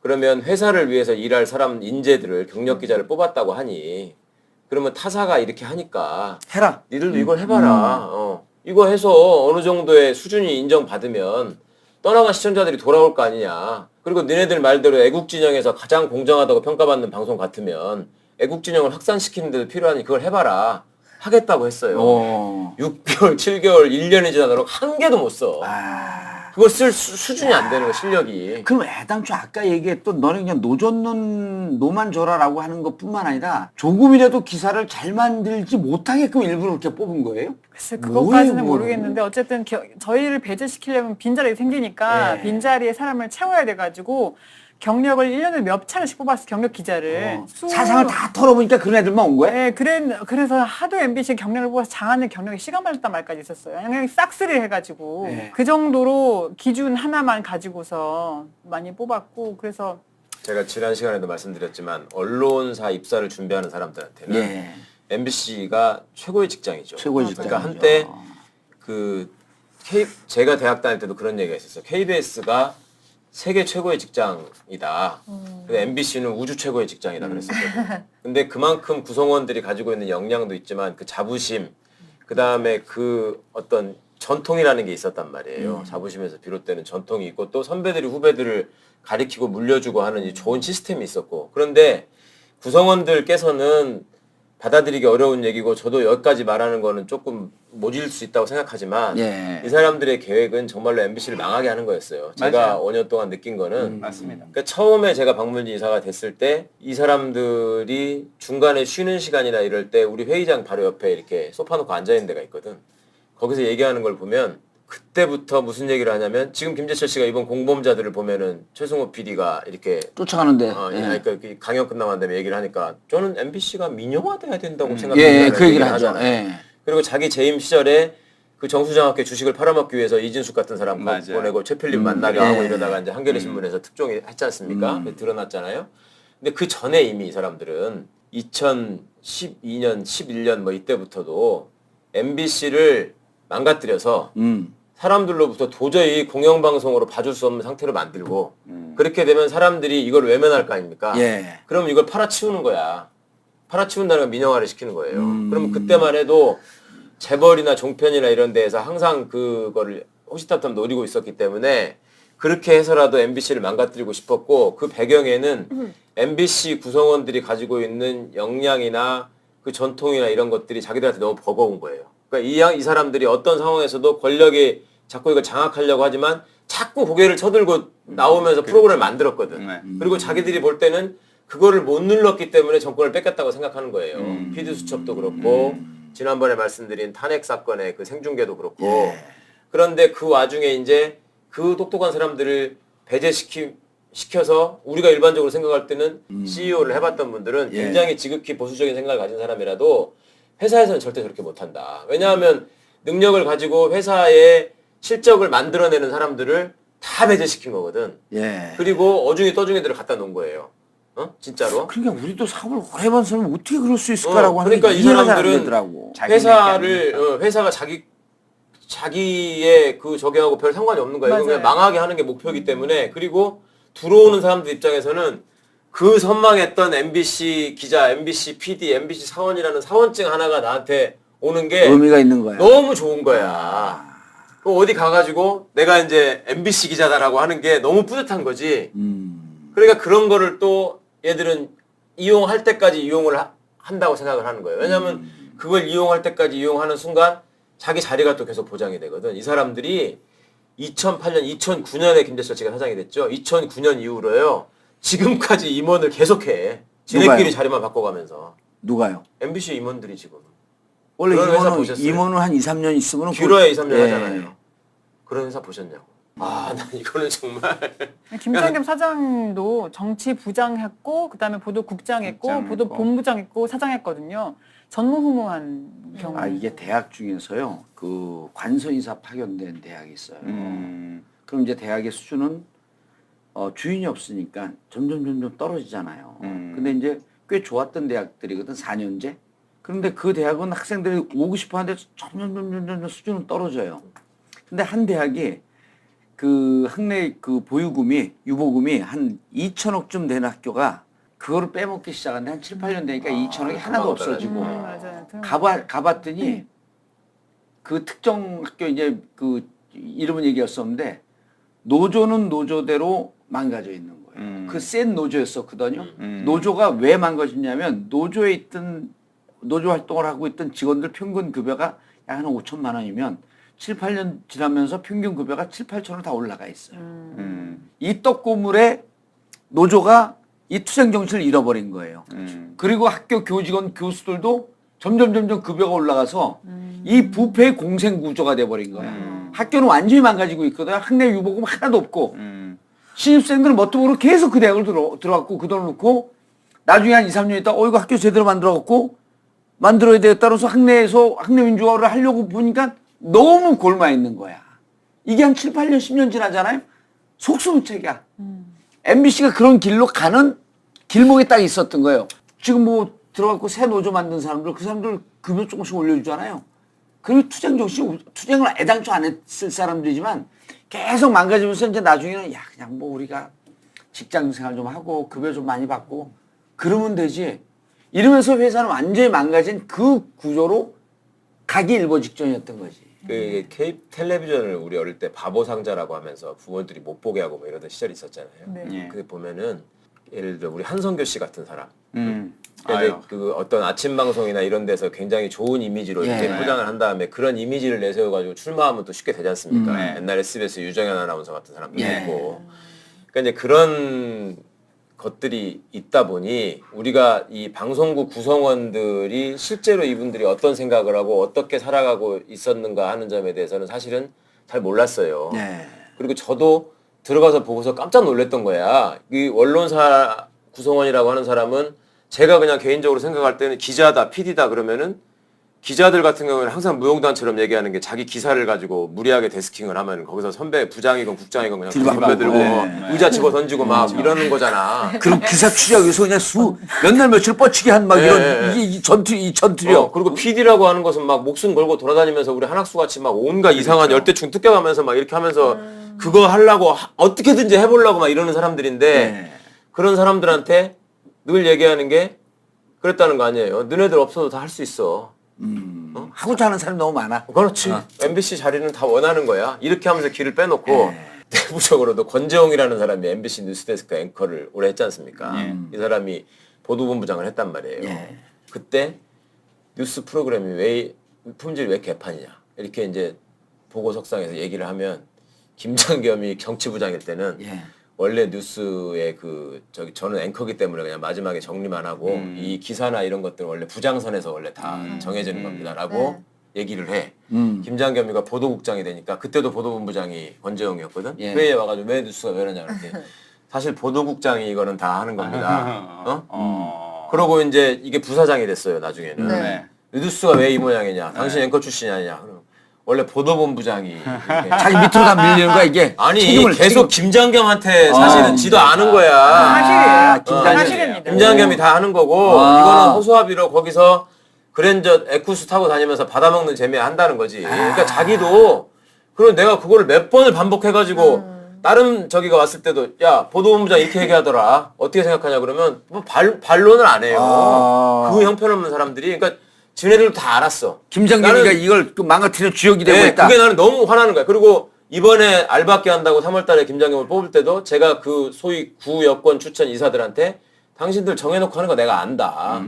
그러면 회사를 위해서 일할 사람 인재들을 경력 기자를 뽑았다고 하니 그러면 타사가 이렇게 하니까 해라. 니들도 이걸 해봐라. 이거 해서 어느 정도의 수준이 인정받으면 떠나간 시청자들이 돌아올 거 아니냐. 그리고 너네들 말대로 애국진영에서 가장 공정하다고 평가받는 방송 같으면 애국진영을 확산시키는 데도 필요하니 그걸 해봐라. 하겠다고 했어요. 6개월, 7개월, 1년이 지나도록 한 개도 못 써. 그거 쓸 수준이 안 되는 거 실력이. 그럼 애당초 아까 얘기했던 너는 그냥 노만 줘라라고 하는 것뿐만 아니라 조금이라도 기사를 잘 만들지 못하게끔 일부러 그렇게 뽑은 거예요? 글쎄 그것까지는 뭐예요, 모르겠는데 어쨌든 저희를 배제시키려면 빈자리가 생기니까 네. 빈자리에 사람을 채워야 돼가지고 경력을 1년에 몇 차례씩 뽑았어 경력 기자를. 사상을 다 털어보니까 그런 애들만 온 거야? 네, 그래서 하도 MBC 경력을 뽑아서 장하늘 경력에 시간 말렸단 말까지 있었어요. 그냥 싹쓸이를 해가지고 네. 그 정도로 기준 하나만 가지고서 많이 뽑았고 그래서 제가 지난 시간에도 말씀드렸지만 언론사 입사를 준비하는 사람들한테는 예. MBC가 최고의 직장이죠. 최고의 그러니까 직장이죠. 한때 제가 대학 다닐 때도 그런 얘기가 있었어요. KBS가 세계 최고의 직장이다. 근데 MBC는 우주 최고의 직장이다 그랬었거든요. 근데 그만큼 구성원들이 가지고 있는 역량도 있지만 그 자부심, 그 다음에 그 어떤 전통이라는 게 있었단 말이에요. 자부심에서 비롯되는 전통이 있고 또 선배들이 후배들을 가리키고 물려주고 하는 이 좋은 시스템이 있었고 그런데 구성원들께서는 받아들이기 어려운 얘기고 저도 여기까지 말하는 거는 조금 모질 수 있다고 생각하지만 예. 이 사람들의 계획은 정말로 MBC를 망하게 하는 거였어요. 제가 맞아요. 5년 동안 느낀 거는 맞습니다. 그러니까 처음에 제가 박문진 이사가 됐을 때 이 사람들이 중간에 쉬는 시간이나 이럴 때 우리 회의장 바로 옆에 이렇게 소파 놓고 앉아있는 데가 있거든. 거기서 얘기하는 걸 보면 그때부터 무슨 얘기를 하냐면 지금 김재철 씨가 이번 공범자들을 보면은 최승호 PD가 이렇게 쫓아가는데. 그러니까 그 강연 끝나고 난 다음에 얘기를 하니까 저는 MBC가 민영화돼야 된다고 예, 생각합니다. 그 얘기를 하죠. 예. 그리고 자기 재임 시절에 그 정수장학회 주식을 팔아먹기 위해서 이진숙 같은 사람 맞아요. 보내고 최필립 만나게 하고 예. 이러다가 이제 한겨레 신문에서 특종이 했지 않습니까? 드러났잖아요. 근데 그 전에 이미 이 사람들은 2012년, 11년 뭐 이때부터도 MBC를 망가뜨려서 사람들로부터 도저히 공영방송으로 봐줄 수 없는 상태로 만들고 그렇게 되면 사람들이 이걸 외면할 거 아닙니까? 예. 그럼 이걸 팔아치우는 거야. 팔아치운다는 건 민영화를 시키는 거예요. 그러면 그때만 해도 재벌이나 종편이나 이런 데에서 항상 그거를 호시탐탐 노리고 있었기 때문에 그렇게 해서라도 MBC를 망가뜨리고 싶었고 그 배경에는 MBC 구성원들이 가지고 있는 역량이나 그 전통이나 이런 것들이 자기들한테 너무 버거운 거예요. 그러니까 이 사람들이 어떤 상황에서도 권력이 자꾸 이걸 장악하려고 하지만 자꾸 고개를 쳐들고 나오면서 프로그램을 만들었거든. 네. 그리고 자기들이 볼 때는 그거를 못 눌렀기 때문에 정권을 뺏겼다고 생각하는 거예요. 피드수첩도 그렇고 지난번에 말씀드린 탄핵 사건의 그 생중계도 그렇고 그런데 그 와중에 이제 그 똑똑한 사람들을 배제시켜서 우리가 일반적으로 생각할 때는 CEO를 해봤던 분들은 굉장히 지극히 보수적인 생각을 가진 사람이라도 회사에서는 절대 그렇게 못한다. 왜냐하면 능력을 가지고 회사의 실적을 만들어내는 사람들을 다 배제시킨 거거든. 예. 그리고 어중이 떠중이들을 갖다 놓은 거예요. 진짜로. 그러니까 우리도 사업을 오래 해본 사람은 어떻게 그럴 수 있을까라고 그러니까 하는 게 이 이해가 잘안 사람들은 되더라고. 회사가 자기의 그 저기하고 별 상관이 없는 거예요. 이건 그냥 맞아요. 망하게 하는 게 목표이기 때문에 그리고 들어오는 사람들 입장에서는 그 선망했던 MBC 기자, MBC PD, MBC 사원이라는 사원증 하나가 나한테 오는 게 의미가 있는 거야. 너무 좋은 거야. 그 어디 가가지고 내가 이제 MBC 기자다라고 하는 게 너무 뿌듯한 거지. 그러니까 그런 거를 또 얘들은 이용할 때까지 이용을 한다고 생각을 하는 거예요. 왜냐하면 그걸 이용할 때까지 이용하는 순간 자기 자리가 또 계속 보장이 되거든. 이 사람들이 2008년, 2009년에 김재철 씨가 사장이 됐죠. 2009년 이후로요. 지금까지 임원을 계속해. 지네끼리 누가요? 자리만 바꿔가면서. 누가요? MBC 임원들이 지금. 원래 그런 회사 보셨어요? 임원은 한 2, 3년 있으면 뷰러에 2, 3년 예. 하잖아요. 그런 회사 보셨냐고. 난 이거는 정말. 김창겸 사장도 정치부장 했고 그다음에 보도국장 했고 국장 보도본부장 했고 사장 했거든요. 전무후무한 경우. 아 이게 대학 중에서요 그 관서인사 파견된 대학이 있어요. 그럼 이제 대학의 수준은 주인이 없으니까 점점 떨어지잖아요. 근데 이제 꽤 좋았던 대학들이거든 4년제. 그런데 그 대학은 학생들이 오고 싶어 하는데 점점 수준은 떨어져요. 근데 한 대학이 그 학내 그 유보금이 한 2천억쯤 되는 학교가 그거를 빼먹기 시작하는데 한 7, 8년 되니까 2천억이 하나도 없어지고 맞아요. 가봤더니 그 특정 학교 이제 그 이름은 얘기할 수 없는데 노조는 노조대로 망가져 있는 거예요. 그 센 노조였었거든요. 노조가 왜 망가졌냐면 노조 활동을 하고 있던 직원들 평균 급여가 약 한 5천만 원이면 7, 8년 지나면서 평균 급여가 7, 8천 원 다 올라가 있어요. 음. 이 떡고물에 노조가 이 투쟁 정신을 잃어버린 거예요. 그리고 학교 교직원 교수들도 점점 급여가 올라가서 이 부패의 공생 구조가 돼버린 거야. 학교는 완전히 망가지고 있거든. 학내 유보금 하나도 없고 신입생들은 뭣도 모르고 계속 그 대학을 들어갔고 그 돈을 넣고 나중에 한 2, 3년 있다 이거 학교 제대로 만들어갖고 만들어야 되겠다면서 학내에서 학내 민주화를 하려고 보니까 너무 골마 있는 거야. 이게 한 7, 8년, 10년 지나잖아요. 속수무책이야. MBC가 그런 길로 가는 길목에 딱 있었던 거예요. 지금 뭐 들어가고 새 노조 만든 사람들 그 사람들 급여 조금씩 올려주잖아요. 그리고 투쟁 정신, 투쟁을 애당초 안 했을 사람들이지만 계속 망가지면서 이제 나중에는 야 그냥 뭐 우리가 직장 생활 좀 하고 급여 좀 많이 받고 그러면 되지. 이러면서 회사는 완전히 망가진 그 구조로 가기 일보 직전이었던 거지. 그 텔레비전을 우리 어릴 때 바보 상자라고 하면서 부모들이 못 보게 하고 뭐 이러던 시절이 있었잖아요. 네. 예. 근데 보면은 예를 들어 우리 한성교 씨 같은 사람. 아유. 이제 그 어떤 아침 방송이나 이런 데서 굉장히 좋은 이미지로 이렇게 예. 포장을 한 다음에 그런 이미지를 내세워가지고 출마하면 또 쉽게 되지 않습니까? 네. 옛날 SBS 유정현 아나운서 같은 사람도 예. 있고. 그러니까 이제 그런 것들이 있다 보니 우리가 이 방송국 구성원들이 실제로 이분들이 어떤 생각을 하고 어떻게 살아가고 있었는가 하는 점에 대해서는 사실은 잘 몰랐어요. 네. 그리고 저도 들어가서 보고서 깜짝 놀랐던 거야. 이 언론사 구성원이라고 하는 사람은 제가 그냥 개인적으로 생각할 때는 기자다, PD다 그러면은 기자들 같은 경우는 항상 무용단처럼 얘기하는 게 자기 기사를 가지고 무리하게 데스킹을 하면 거기서 선배 부장이건 국장이건 그냥 덤벼들고 네. 의자 집어 던지고 막 이러는 거잖아. 그럼 기사 취재하기 위해서 그냥 몇 날 며칠 뻗치게 한 막 이런 예. 이게 이 전투력. 그리고 PD라고 하는 것은 막 목숨 걸고 돌아다니면서 우리 한학수 같이 막 온갖 이상한 열대충 뜯겨가면서 막 이렇게 하면서 그거 하려고 어떻게든지 해보려고 막 이러는 사람들인데 네. 그런 사람들한테 늘 얘기하는 게 그랬다는 거 아니에요. 너네들 없어도 다 할 수 있어. 하고자 하는 사람이 너무 많아. 그렇지. MBC 자리는 다 원하는 거야. 이렇게 하면서 길을 빼놓고 내부적으로도 권재홍이라는 사람이 MBC 뉴스데스크 앵커를 오래 했지 않습니까? 이 사람이 보도본부장을 했단 말이에요. 예. 그때 뉴스 프로그램이 왜 품질이 왜 개판이냐 이렇게 이제 보고석상에서 얘기를 하면 김장겸이 정치부장일 때는 예. 원래 뉴스의 저는 앵커기 때문에 그냥 마지막에 정리만 하고 이 기사나 이런 것들은 원래 부장선에서 원래 다 정해지는 겁니다라고 얘기를 해. 김장겸이가 보도국장이 되니까 그때도 보도본부장이 권재홍이었거든. 예. 회의에 와가지고 왜 뉴스가 왜 이러냐 그랬더니 사실 보도국장이 이거는 다 하는 겁니다. 그러고 이제 이게 부사장이 됐어요 나중에는. 네. 뉴스가 왜 이 모양이냐? 당신 앵커 출신이 아니냐? 그럼 원래 보도본부장이 이렇게. 자기 밑으로 다 밀리는 거야 이게. 아니 책임을 계속 김장겸한테 사실은 지도 아는 거야. 사실이에요. 사실입니다. 김장겸이 다 하는 거고 이거는 허수아비로 거기서 그랜저 에쿠스 타고 다니면서 받아먹는 재미에 한다는 거지. 그러니까 자기도 그럼 내가 그거를 몇 번을 반복해가지고 다른 저기가 왔을 때도 야 보도본부장 이렇게 얘기하더라. 어떻게 생각하냐 그러면 뭐 반론을 안 해요. 그 형편없는 사람들이 그러니까 지네들도 다 알았어. 김장겸이가 나는- 이걸 망가뜨리는 주역이 되고 네, 있다. 그게 나는 너무 화나는 거야. 그리고 이번에 알바끼 한다고 3월 달에 김장겸을 뽑을 때도 제가 그 소위 구 여권 추천 이사들한테 당신들 정해놓고 하는 거 내가 안다.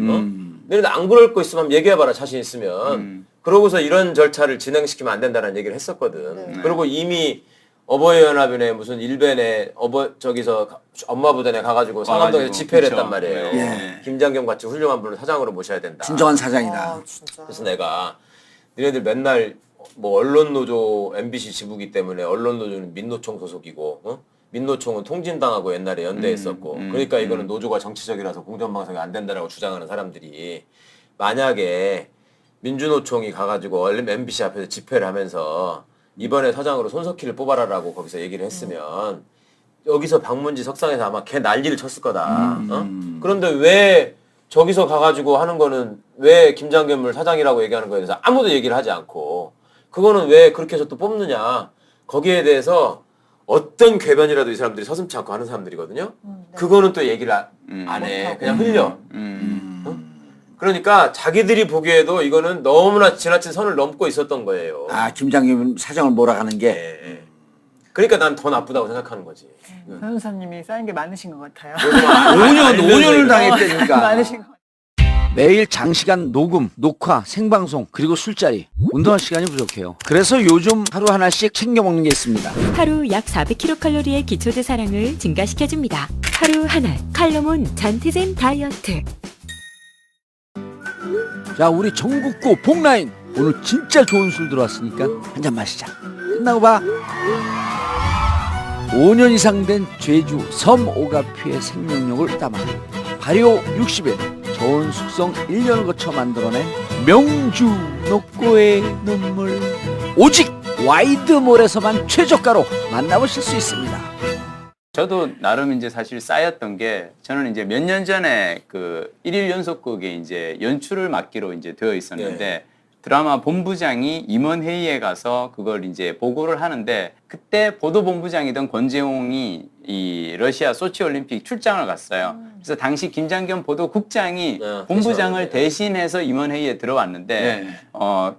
너희들 안 그럴 거 있으면 얘기해봐라 자신 있으면. 그러고서 이런 절차를 진행시키면 안 된다는 얘기를 했었거든. 그리고 이미 어버이연합인에 무슨 일벤에 저기서 엄마부대에 가가지고 상암동에서 집회를 그쵸. 했단 말이에요. 예. 김장겸 같이 훌륭한 분을 사장으로 모셔야 된다. 진정한 사장이다. 아, 진짜. 그래서 내가 니네들 맨날 뭐 언론노조 MBC 지부기 때문에 언론노조는 민노총 소속이고 민노총은 통진당하고 옛날에 연대했었고 그러니까 이거는 노조가 정치적이라서 공정방송이 안 된다라고 주장하는 사람들이 만약에 민주노총이 가가지고 MBC 앞에서 집회를 하면서 이번에 사장으로 손석희를 뽑아라라고 거기서 얘기를 했으면 여기서 박문지 석상에서 아마 걔 난리를 쳤을 거다. 그런데 왜 저기서 가가지고 하는 거는 왜 김장겸을 사장이라고 얘기하는 거에 대해서 아무도 얘기를 하지 않고 그거는 왜 그렇게 해서 또 뽑느냐. 거기에 대해서 어떤 궤변이라도 이 사람들이 서슴지 않고 하는 사람들이거든요. 그거는 또 얘기를 안 해. 그냥 흘려. 그러니까 자기들이 보기에도 이거는 너무나 지나친 선을 넘고 있었던 거예요. 아 김장겸 사장을 몰아가는 게. 예. 그러니까 난 더 나쁘다고 생각하는 거지. 변호사님이 쌓인 게 많으신 것 같아요. 5년을 당했다니까. 많으신 것 같아요. 매일 장시간 녹음, 녹화, 생방송, 그리고 술자리. 운동할 시간이 부족해요. 그래서 요즘 하루 하나씩 챙겨 먹는 게 있습니다. 하루 약 400kcal의 기초대사량을 증가시켜줍니다. 하루 하나 칼로몬 잔티젠 다이어트. 자, 우리 전국구 복라인 오늘 진짜 좋은 술 들어왔으니까 한잔 마시자. 끝나고 봐. 5년 이상 된 제주 섬 오가피의 생명력을 담아 발효 60일, 저온 숙성 1년을 거쳐 만들어낸 명주 녹고의 눈물. 오직 와이드몰에서만 최저가로 만나보실 수 있습니다. 저도 나름 이제 사실 쌓였던 게 저는 이제 몇 년 전에 그 1일 연속극에 이제 연출을 맡기로 이제 되어 있었는데 드라마 본부장이 임원회의에 가서 그걸 이제 보고를 하는데 그때 보도본부장이던 권재홍이 이 러시아 소치 올림픽 출장을 갔어요. 그래서 당시 김장겸 보도국장이 본부장을 대신해서 임원회의에 들어왔는데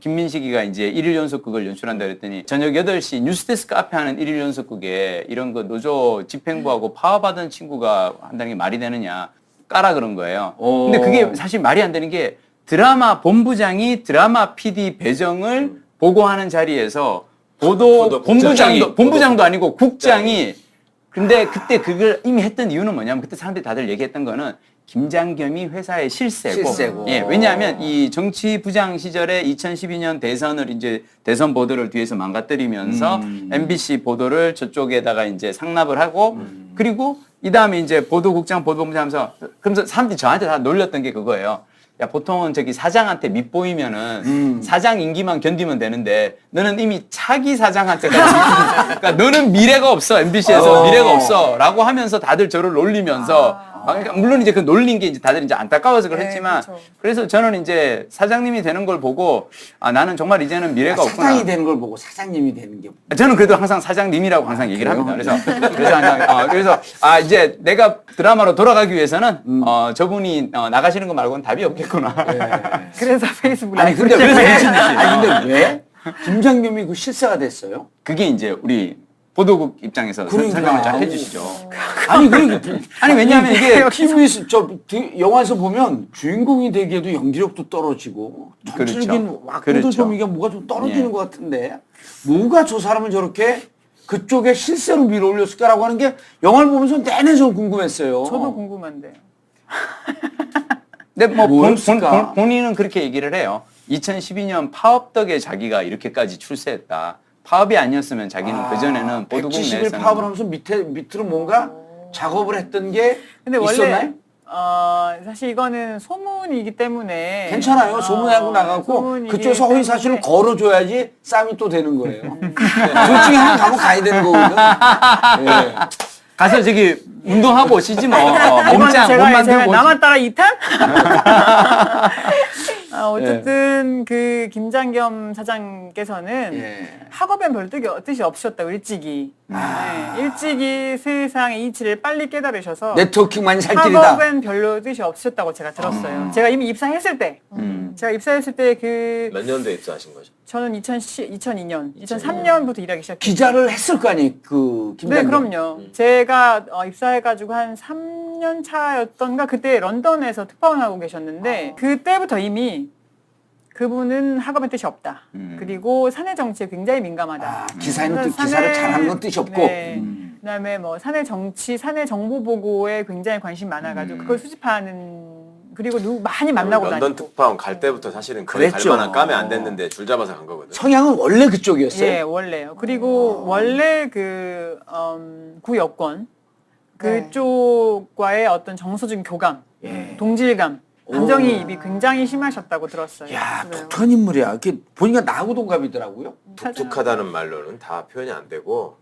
김민식이가 이제 1일 연속극을 연출한다 그랬더니 저녁 8시 뉴스데스크 앞에 하는 1일 연속극에 이런 거 노조 집행부하고 파업하던 친구가 한다는 게 말이 되느냐 까라 그런 거예요. 근데 그게 사실 말이 안 되는 게 드라마 본부장이 드라마 PD 배정을 보고하는 자리에서 본부장도 아니고 국장이 근데 그때 그걸 이미 했던 이유는 뭐냐면 그때 사람들이 다들 얘기했던 거는 김장겸이 회사의 실세고. 예, 왜냐하면 이 정치부장 시절에 2012년 대선을 이제 대선 보도를 뒤에서 망가뜨리면서 MBC 보도를 저쪽에다가 이제 상납을 하고 그리고 이 다음에 이제 보도국장 보도본부장 하면서 그러면서 사람들이 저한테 다 놀렸던 게 그거예요. 야, 보통은 저기 사장한테 밑보이면은 사장 임기만 견디면 되는데 너는 이미 차기 사장한테까지 그러니까 너는 미래가 없어. MBC에서 미래가 없어. 라고 하면서 다들 저를 놀리면서 그러니까 물론 이제 그 놀린 게 이제 다들 이제 안타까워서 그랬지만 그렇죠. 그래서 저는 이제 사장님이 되는 걸 보고 아, 나는 정말 이제는 미래가 없구나. 사장이 되는 걸 보고 사장님이 되는 게 저는 그래도 항상 사장님이라고 항상 얘기를 합니다. 그래서 이제 내가 드라마로 돌아가기 위해서는 저분이 나가시는 거 말고는 답이 없겠구나. 그래서 페이스북 아니 라이브. 근데 왜 김장겸이 그 실세가 됐어요? 그게 이제 우리 보도국 입장에서 설명을 잘 해주시죠. 아니 왜냐하면 이게 TV에서 영화에서 보면 주인공이 되기에도 연기력도 떨어지고 전체적인 악도들 좀 이게 뭐가 좀 떨어지는 것 같은데 뭐가 저 사람을 저렇게 그쪽에 실세로 밀어올렸을까라고 하는 게 영화를 보면서 내내 좀 궁금했어요. 저도 궁금한데요. 근데 뭐 뭐였을까? 본인은 그렇게 얘기를 해요. 2012년 파업 덕에 자기가 이렇게까지 출세했다. 파업이 아니었으면 자기는 그전에는 보도국 170일 내에서는 파업을 하면서 밑으로 뭔가 작업을 했던 게 근데 있었나요? 원래 사실 이거는 소문이기 때문에 괜찮아요. 소문하고 나가고 소문이기 그쪽에서 허위 사실을 때문에. 걸어줘야지 싸움이 또 되는 거예요. 둘 중에 하나 가고 가야 되는 거거든. 예. 가서 저기 운동하고 오시지 뭐. 이건 제가 들고 나만 따라 2탄? 어쨌든 그 김장겸 사장께서는 학업엔 별 뜻이 없으셨다 일찍이. 일찍이 세상의 이치를 빨리 깨달으셔서 네트워킹만이 살 길이다. 학업엔 별로 뜻이 없으셨다고 제가 들었어요. 제가 이미 입사했을 때. 제가 입사했을 때 몇 년도에 입사하신 거죠? 저는 2002년, 2003년부터 일하기 시작했어요. 기자를 했을 거 아니에요, 그 네, 김장겸. 그럼요. 제가 입사해가지고 한 3년 차였던가 그때 런던에서 특파원 하고 계셨는데 그때부터 이미 그분은 학업의 뜻이 없다. 그리고 사내 정치에 굉장히 민감하다. 기사를 잘하는 건 뜻이 없고. 네. 그다음에 뭐 사내 정치, 사내 정보 보고에 굉장히 관심 많아가지고 그걸 수집하는 그리고 많이 만나고 런던 다니고. 특파원 갈 때부터 사실은 거기 갈 그랬죠. 만한 까매 안 됐는데 줄 잡아서 간 거거든. 성향은 원래 그쪽이었어요. 예, 원래요. 그리고 원래 그 구여권 그쪽과의 어떤 정서적인 교감, 동질감, 감정이입이 굉장히 심하셨다고 들었어요. 야, 그래요. 독특한 인물이야. 이렇게 보니까 나하고 동갑이더라고요. 독특하다는 말로는 다 표현이 안 되고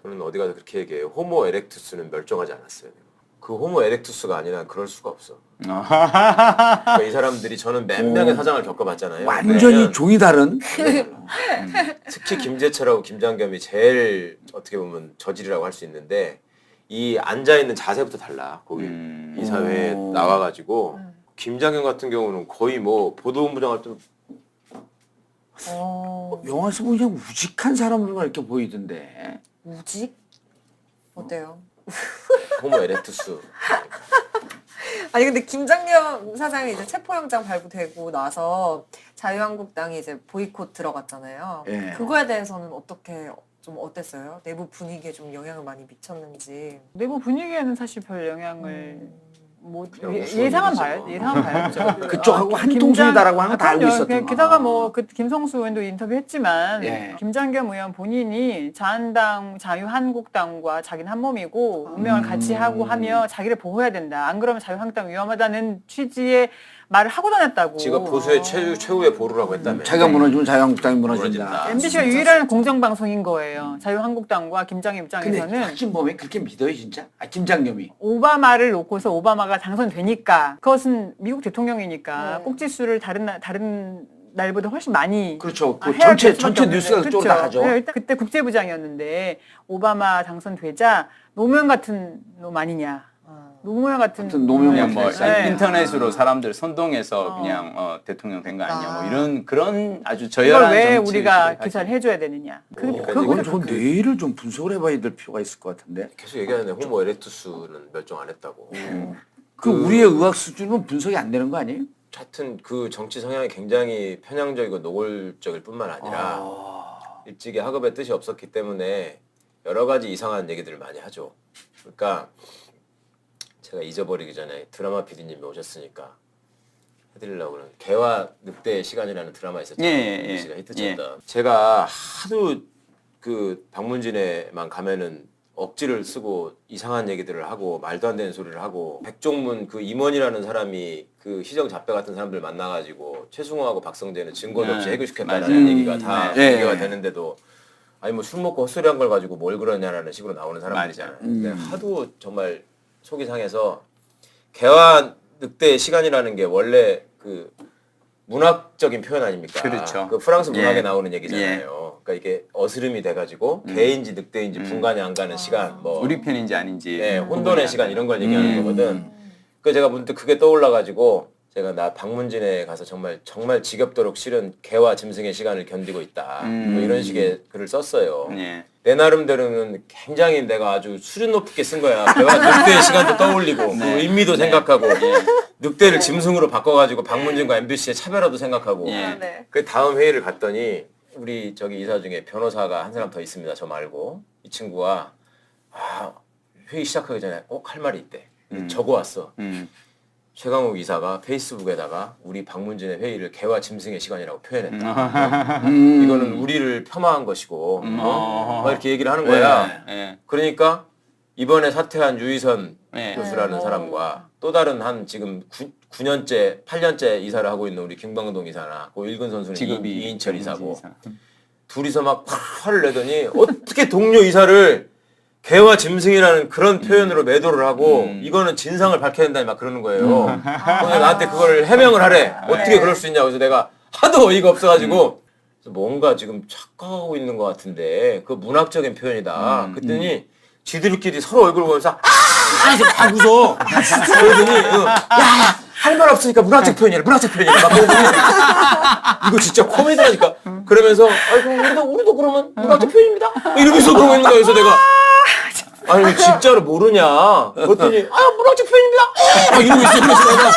저는 어디 가서 그렇게 얘기해요. 호모 에렉투스는 멸종하지 않았어요. 그 호모 에렉투스가 아니라 그럴 수가 없어. 그러니까 이 사람들이 저는 몇 명의 사장을 겪어봤잖아요. 완전히 종이 다른. 특히 김재철하고 김장겸이 제일 어떻게 보면 저질이라고 할 수 있는데 이 앉아있는 자세부터 달라. 거기 이사회에 나와가지고 김장겸 같은 경우는 거의 뭐 보도본부장 할 때 영화에서 보면 그냥 우직한 사람들만 이렇게 보이던데. 우직? 어때요? 호모 에렉투스. 아니 근데 김장겸 사장이 이제 체포영장 발부되고 나서 자유한국당이 이제 보이콧 들어갔잖아요. 예. 그거에 대해서는 어떻게 좀 어땠어요? 내부 분위기에 좀 영향을 많이 미쳤는지. 내부 분위기에는 사실 별 영향을 뭐 그냥 우스운 예상은 일이지 봐요. 뭐. 예상은 봐야죠. 그쪽하고 한 통속이다라고 하는 거 다 알고 있었던 게다가 거. 뭐 그 김성수 의원도 인터뷰했지만 예. 김장겸 의원 본인이 자한당, 자유한국당과 자기는 한 몸이고 운명을 같이 하고 하며 자기를 보호해야 된다. 안 그러면 자유한국당 위험하다는 취지의 말을 하고 다녔다고. 지가 보수의 최후의 보루라고 했다며. 자기가 무너지면 자유한국당이 무너진다. 무너진다. MBC가 유일한 공정방송인 거예요. 자유한국당과 김장겸 근데 입장에서는 확신범이 그렇게 믿어요 진짜? 아, 김장겸이. 오바마를 놓고서 오바마가 당선되니까 그것은 미국 대통령이니까 네. 꼭지수를 다른 날보다 훨씬 많이 그렇죠. 그 해야 될 전체 수밖에 뉴스가 없는데. 그쪽으로 다 그렇죠. 가죠. 네, 일단 그때 국제부장이었는데 오바마 당선되자 노무현 같은 놈 아니냐. 노무현 같은 노무현 그냥 뭐 네. 인터넷으로 사람들 선동해서 그냥 대통령 된 거 아니냐 뭐 이런 그런 아주 저열한 이걸 왜 정치 우리가 식으로 기사를 가지고. 해줘야 되느냐. 그건 저 내일을 좀 분석을 해봐야 될 필요가 있을 것 같은데. 계속 얘기하는데 호모 에렉투스는 멸종 안 했다고. 그 우리의 의학 수준은 분석이 안 되는 거 아니에요? 하여튼 그 정치 성향이 굉장히 편향적이고 노골적일 뿐만 아니라 일찍이 학업의 뜻이 없었기 때문에 여러 가지 이상한 얘기들을 많이 하죠. 그러니까 제가 잊어버리기 전에 드라마 PD님이 오셨으니까 해드리려고 그러는 개와 늑대의 시간이라는 드라마 있었잖아요. 예. 씨가 히트쳤다. 제가 하도 그 방문진에만 가면은 억지를 쓰고 이상한 얘기들을 하고 말도 안 되는 소리를 하고 백종문 그 임원이라는 사람이 그 희정 잡배 같은 사람들 만나가지고 최승호하고 박성재는 증거도 없이 해고시켰다는 맞아요. 얘기가 다 네. 공개가 되는데도 아니 뭐 술 먹고 헛소리한 걸 가지고 뭘 그러냐라는 식으로 나오는 사람들이잖아요. 근데 하도 정말 속이 상해서 개와 늑대의 시간이라는 게 원래 그 문학적인 표현 아닙니까? 그렇죠. 그 프랑스 문학에 예. 나오는 얘기잖아요. 그러니까 이게 어스름이 돼가지고 개인지 늑대인지 분간이 안 가는 시간, 뭐 우리 편인지 아닌지 예, 혼돈의 시간 이런 걸 얘기하는 거거든. 그 제가 문득 그게 떠올라가지고 제가 나 방문진에 가서 정말 지겹도록 싫은 개와 짐승의 시간을 견디고 있다. 뭐 이런 식의 글을 썼어요. 예. 내 나름대로는 굉장히 내가 아주 수준 높게 쓴 거야. 개와 늑대의 시간도 떠올리고 그 의미도 생각하고 늑대를 짐승으로 바꿔가지고 방문진과 MBC의 차별화도 생각하고 예. 네. 그 다음 회의를 갔더니 우리 저기 이사 중에 변호사가 한 사람 더 있습니다. 저 말고 이 친구가 회의 시작하기 전에 할 말이 있대. 적어왔어. 최강욱 이사가 페이스북에다가 우리 방문진의 회의를 개와 짐승의 시간이라고 표현했다. 이거는 우리를 폄하한 것이고 막 이렇게 얘기를 하는 거야. 예. 그러니까 이번에 사퇴한 유희선 예. 교수라는 사람과 또 다른 한 지금 9년째 8년째 이사를 하고 있는 우리 김광동 이사나 그 일군 선수는 직업이 이인철 이사고 이사. 둘이서 막 화를 내더니 어떻게 동료 이사를 개와 짐승이라는 그런 표현으로 매도를 하고 이거는 진상을 밝혀야 된다 막 그러는 거예요. 그래서 나한테 그걸 해명을 하래. 어떻게 그럴 수 있냐고. 그래서 내가 하도 어이가 없어가지고 그래서 뭔가 지금 착각하고 있는 것 같은데 그 문학적인 표현이다. 그랬더니 지들끼리 서로 얼굴 보면서 해서 막 웃어. 그러더니 할 말 없으니까 문학적 표현이래. 막 그러더니 이거 진짜 코미디라니까. 그러면서 아이고 우리도 그러면 문학적 표현입니다. 이러면서 그러고 있는 거야. 그래서 내가 아니 진짜로 모르냐? 그랬더니 문학적 표현입니다. 막 이러고 있어. 그래서 내가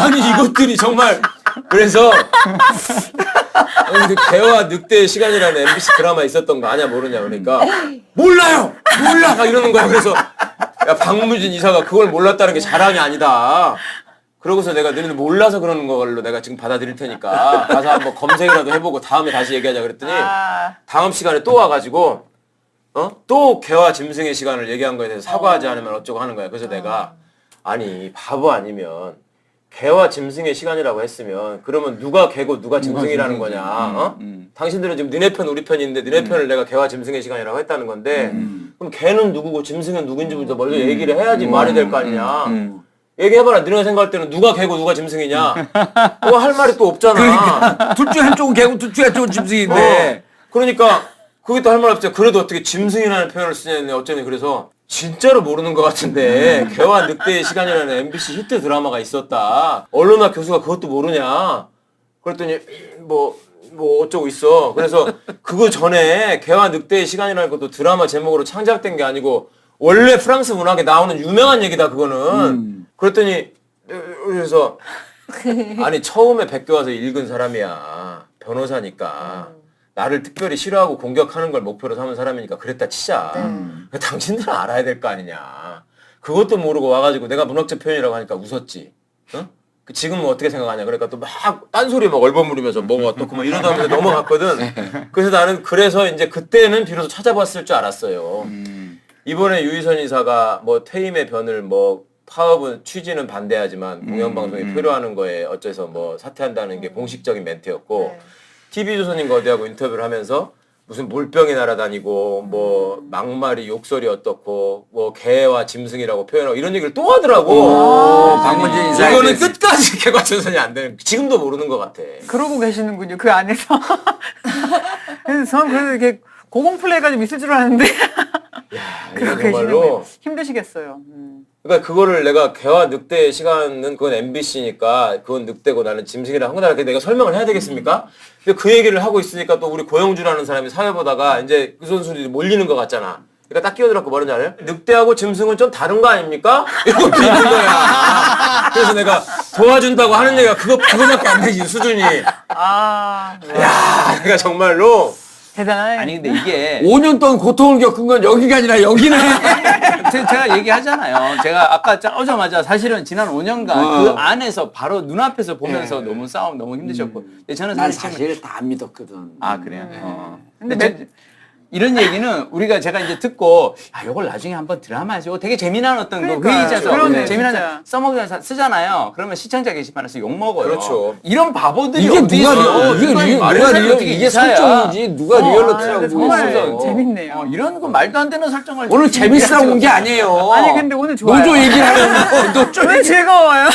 아니 이것들이 정말 그래서 아니, 그 개와 늑대의 시간이라는 MBC 드라마 있었던 거 아냐 모르냐 그러니까 몰라 막 이러는 거야. 그래서 야 박무진 이사가 그걸 몰랐다는 게 자랑이 아니다. 그러고서 내가 너희는 몰라서 그러는 걸로 내가 지금 받아들일 테니까 가서 한번 검색이라도 해보고 다음에 다시 얘기하자 그랬더니 다음 시간에 또 와가지고 또 개와 짐승의 시간을 얘기한 거에 대해서 사과하지 않으면 어쩌고 하는 거야. 그래서 내가 아니 바보 아니면 개와 짐승의 시간이라고 했으면 그러면 누가 개고 누가 짐승이라는 거냐? 당신들은 지금 너네 편 우리 편인데 너네 편을 내가 개와 짐승의 시간이라고 했다는 건데 그럼 개는 누구고 짐승은 누군지부터 먼저 얘기를 해야지 말이 될 거 아니냐? 얘기해봐라. 너네가 생각할 때는 누가 개고 누가 짐승이냐? 할 말이 또 없잖아. 그러니까 둘 중에 한쪽은 개고 둘 중에 한쪽은 짐승인데. 그러니까 그게 또 할 말 없죠. 그래도 어떻게 짐승이라는 표현을 쓰냐니 어쩌니 그래서 진짜로 모르는 것 같은데 개와 늑대의 시간이라는 MBC 히트 드라마가 있었다. 언론학 교수가 그것도 모르냐? 그랬더니 뭐 어쩌고 있어. 그래서 그거 전에 개와 늑대의 시간이라는 것도 드라마 제목으로 창작된 게 아니고 원래 프랑스 문학에 나오는 유명한 얘기다 그거는. 그랬더니 그래서 아니 처음에 백교 와서 읽은 사람이야. 변호사니까. 나를 특별히 싫어하고 공격하는 걸 목표로 삼은 사람이니까 그랬다 치자. 그러니까 당신들은 알아야 될 거 아니냐. 그것도 모르고 와가지고 내가 문학적 표현이라고 하니까 웃었지. 어? 지금은 어떻게 생각하냐. 그러니까 또 막 딴소리 막 얼버무리면서 뭐가 어떻고 막 이러다 보면 넘어갔거든. 그래서 나는 그래서 이제 그때는 비로소 찾아봤을 줄 알았어요. 이번에 유희선 이사가 뭐 퇴임의 변을 뭐 파업은 취지는 반대하지만 공영방송이 표류하는 거에 어째서 뭐 사퇴한다는 게 공식적인 멘트였고 TV조선인가 어디하고 인터뷰를 하면서 무슨 몰병이 날아다니고 뭐 막말이 욕설이 어떻고 뭐 개와 짐승이라고 표현하고 이런 얘기를 또 하더라고. 박문진 인사에 이거는 대해서. 끝까지 개과천선이 안 되는. 지금도 모르는 것 같아. 그러고 계시는군요. 그 안에서. 그래서 저는 그래도 이렇게 고공플레이가 좀 있을 줄 알았는데. 이거 그러고 정말로. 계시는군요. 힘드시겠어요. 그러니까 그거를 내가 개와 늑대의 시간은 그건 MBC니까 그건 늑대고 나는 짐승이라 한 거다 이렇게 내가 설명을 해야 되겠습니까? 근데 그 얘기를 하고 있으니까 또 우리 고영주라는 사람이 사회 보다가 이제 그 선수들이 몰리는 것 같잖아. 그러니까 딱 끼어들었고 뭐라는지 알아요? 늑대하고 짐승은 좀 다른 거 아닙니까? 이러고 비는 거야. 그래서 내가 도와준다고 하는 얘기가 그거밖에 안 되지 수준이. 아, 야, 내가 정말로 대단하네. 아니 근데 이게 5년 동안 고통을 겪은 건 여기가 아니라 여기는. 제가 얘기하잖아요. 제가 아까 오자마자 사실은 지난 5년간 그 안에서 바로 눈앞에서 보면서 너무 싸움 너무 힘드셨고. 근데 저는 난 사실 사실 다 믿었거든. 아 그래요. 근데 이런 얘기는 우리가 제가 이제 듣고 아 이걸 나중에 한번 드라마죠. 되게 재미난 어떤 그 그러니까요. 회의자서 그러네, 재미난 진짜. 써먹어서 쓰잖아요. 그러면 시청자 게시판에서 욕 먹어요. 그렇죠. 이런 바보들이 이게 어디 누가 있어? 누가 리얼 이게 설정이지 누가 리얼로트라고 근데 정말 그랬어. 재밌네요. 이런 거 말도 안 되는 설정을 오늘 재밌으라고 온 게 아니에요. 아니 근데 오늘 좋아요. 노조 얘기를 하려고 노조 왜 즐거워요?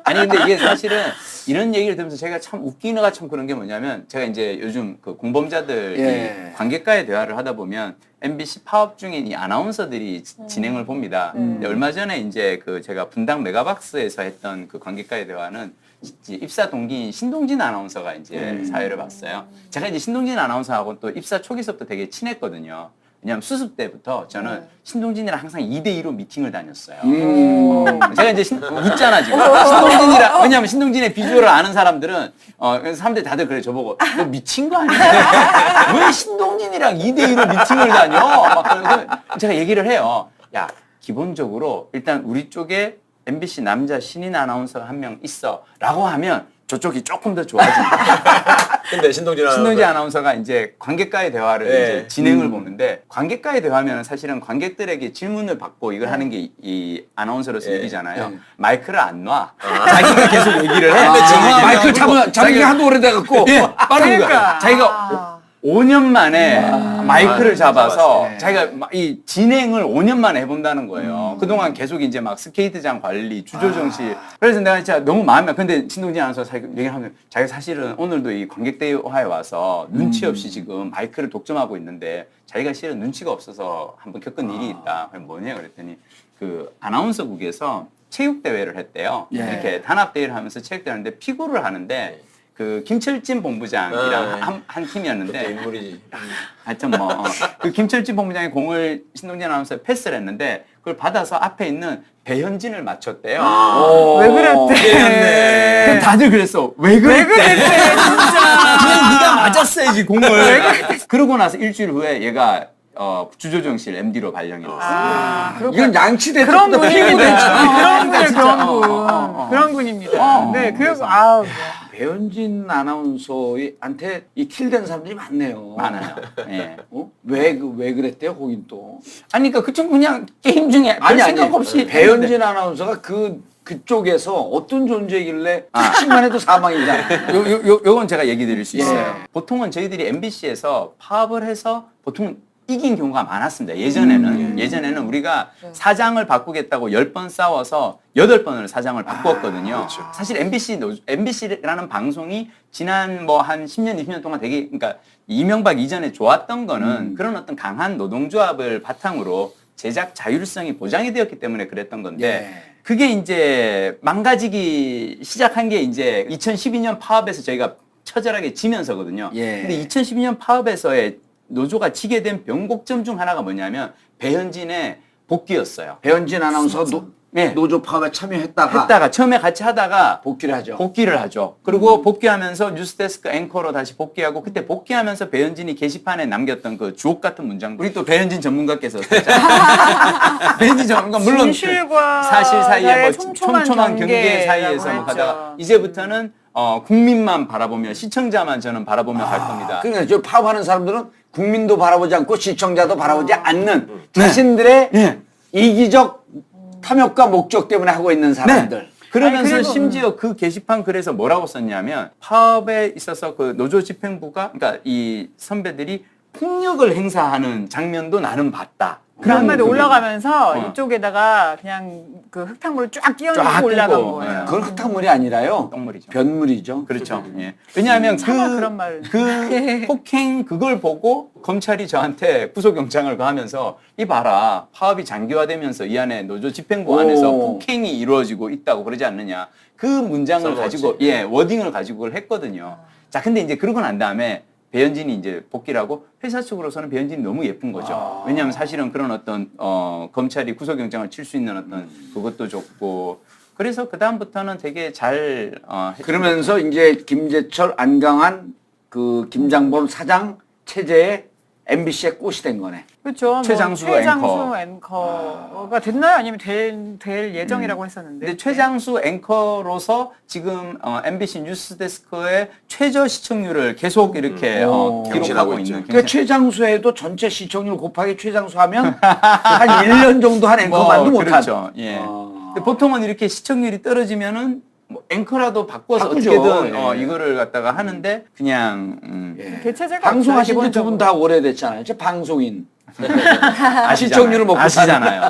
아니 근데 이게 사실은 이런 얘기를 들으면서 제가 참 웃기는가 참 그런 게 뭐냐면 제가 이제 요즘 그 공범자들 예. 이 관객과의 대화를 하다 보면 MBC 파업 중인 이 아나운서들이 진행을 봅니다. 근데 얼마 전에 이제 그 제가 분당 메가박스에서 했던 그 관객과의 대화는 이제 입사 동기인 신동진 아나운서가 이제 사회를 봤어요. 제가 이제 신동진 아나운서하고 또 입사 초기서부터 되게 친했거든요. 왜냐하면 수습 때부터 저는 신동진이랑 항상 2대2로 미팅을 다녔어요. 제가 이제 웃잖아 지금. 신동진이랑 왜냐하면 신동진의 비주얼을 아는 사람들은 그래서 사람들이 다들 그래 저보고 너 미친 거 아니야? 왜 신동진이랑 2대2로 미팅을 다녀? 막 그래서 제가 얘기를 해요. 야 기본적으로 일단 우리 쪽에 MBC 남자 신인 아나운서가 한 명 있어라고 하면 저쪽이 조금 더 좋아진다. 근데 신동진 아나운서가 이제 관객과의 대화를 이제 진행을 보는데 관객과의 대화면 사실은 관객들에게 질문을 받고 이걸 하는 게 이 아나운서로서 일이잖아요. 마이크를 안 놔. 자기가 계속 얘기를 해. 마이크 잡기가 하도 오래돼갖고 빠른 거야. 자기가 5년 만에 마이크를 잡아서 자기가 이 진행을 5년 만에 해본다는 거예요. 그동안 계속 이제 막 스케이트장 관리, 주조정실. 그래서 내가 진짜 너무 마음에. 근데 신동진 아나운서 얘기를 하면 자기가 사실은 오늘도 이 관객대화에 와서 눈치 없이 지금 마이크를 독점하고 있는데 자기가 실은 눈치가 없어서 한번 겪은 일이 있다. 그럼 뭐냐 그랬더니 그 아나운서국에서 체육대회를 했대요. 이렇게 단합대회를 하면서 체육대회를 하는데 피구를 하는데 그 김철진 본부장이랑 한 팀이었는데 인물이지. 하여튼 뭐 그 김철진 본부장이 공을 신동진 아나운서에 패스를 했는데 그걸 받아서 앞에 있는 배현진을 맞췄대요. 왜 그랬대? 그럼 다들 그랬어. 왜 그랬대? 그냥 네가 맞았어야지 공을. 그러고 나서 일주일 후에 얘가 주조정실 MD로 발령이 됐어. 이건 양치대 그런 분입니다. 그런 분이에요, 진짜. 그런 분. 그런 분입니다. 네, 그래서 배현진 아나운서한테 이 킬된 사람들이 많네요. 많아요. 예. 왜 그랬대요, 거긴 또? 아니 그러니까 그쪽 그냥 게임 중에 별 생각 없이 배현진 아나운서가 그쪽에서 어떤 존재이길래 특식만 해도 사망이잖아. 요건 제가 얘기 드릴 수 있어요. 예. 보통은 저희들이 MBC에서 파업을 해서 보통 이긴 경우가 많았습니다. 예전에는 우리가 사장을 바꾸겠다고 10번 싸워서 8번을 사장을 바꾸었거든요. 그렇죠. 사실 MBC라는 방송이 지난 뭐 한 10년, 20년 동안 되게 그러니까 이명박 이전에 좋았던 거는 그런 어떤 강한 노동조합을 바탕으로 제작 자율성이 보장이 되었기 때문에 그랬던 건데 그게 이제 망가지기 시작한 게 이제 2012년 파업에서 저희가 처절하게 지면서거든요. 근데 2012년 파업에서의 노조가 지게 된 변곡점 중 하나가 뭐냐면 배현진의 복귀였어요. 배현진 아나운서가 네. 노조 파업에 참여했다가 처음에 같이 하다가 복귀를 하죠. 그리고 복귀하면서 뉴스데스크 앵커로 다시 복귀하고 그때 복귀하면서 배현진이 게시판에 남겼던 그 주옥 같은 문장. 우리 또 배현진 전문가께서 배현진 전문가 물론 진실과 사실 사이에 뭐 촘촘한 촘촘한 경계 사이에서 뭐 했죠. 가다가 이제부터는 국민만 바라보며 시청자만 저는 바라보며 갈 겁니다. 그러니까 저 파업하는 사람들은 국민도 바라보지 않고 시청자도 바라보지 않는 자신들의 네. 이기적 탐욕과 목적 때문에 하고 있는 사람들. 그러면서 아니, 그리고, 심지어 그 게시판 글에서 뭐라고 썼냐면 파업에 있어서 그 노조 집행부가 그러니까 이 선배들이 폭력을 행사하는 장면도 나는 봤다. 그 한마디 그런 올라가면서 어. 이쪽에다가 그냥 그 흙탕물을 쫙 쫙 끼얹고 올라간 끼고, 거예요. 그건 흙탕물이 아니라요. 똥물이죠. 변물이죠. 그렇죠. 예. 왜냐하면 차마 그런 말을. 그 폭행 그걸 보고 검찰이 저한테 구속영장을 가하면서 이 봐라 파업이 장기화되면서 이 안에 노조 집행부 안에서 폭행이 이루어지고 있다고 그러지 않느냐. 그 문장을 써먹었지. 가지고 워딩을 가지고 그걸 했거든요. 자 근데 이제 그러고 난 다음에 배현진이 이제 복귀를 하고 회사 측으로서는 배현진이 너무 예쁜 거죠. 왜냐하면 사실은 그런 어떤 검찰이 구속영장을 칠 수 있는 어떤 그것도 좋고 그래서 그 다음부터는 되게 잘 그러면서 이제 김재철, 안강한, 그 김장범 사장 체제에 MBC의 꽃이 된 거네. 그렇죠. 최장수 앵커가 됐나요? 아니면 될 예정이라고 했었는데. 근데 최장수 앵커로서 지금 MBC 뉴스데스크의 최저 시청률을 계속 이렇게 기록하고 경신하고 있는. 그러니까 최장수에도 전체 시청률 곱하기 최장수 하면 한 1년 정도 한 앵커만도 못한. 그렇죠. 예. 근데 보통은 이렇게 시청률이 떨어지면은 뭐 앵커라도 바꿔서 바꾸죠. 어떻게든 예. 이거를 갖다가 하는데 그냥 예. 개체제가 방송하신 지 두 기본적으로. 분 다 오래됐잖아요. 저 방송인. 아시잖아요. 시청률을 먹고 아시잖아요.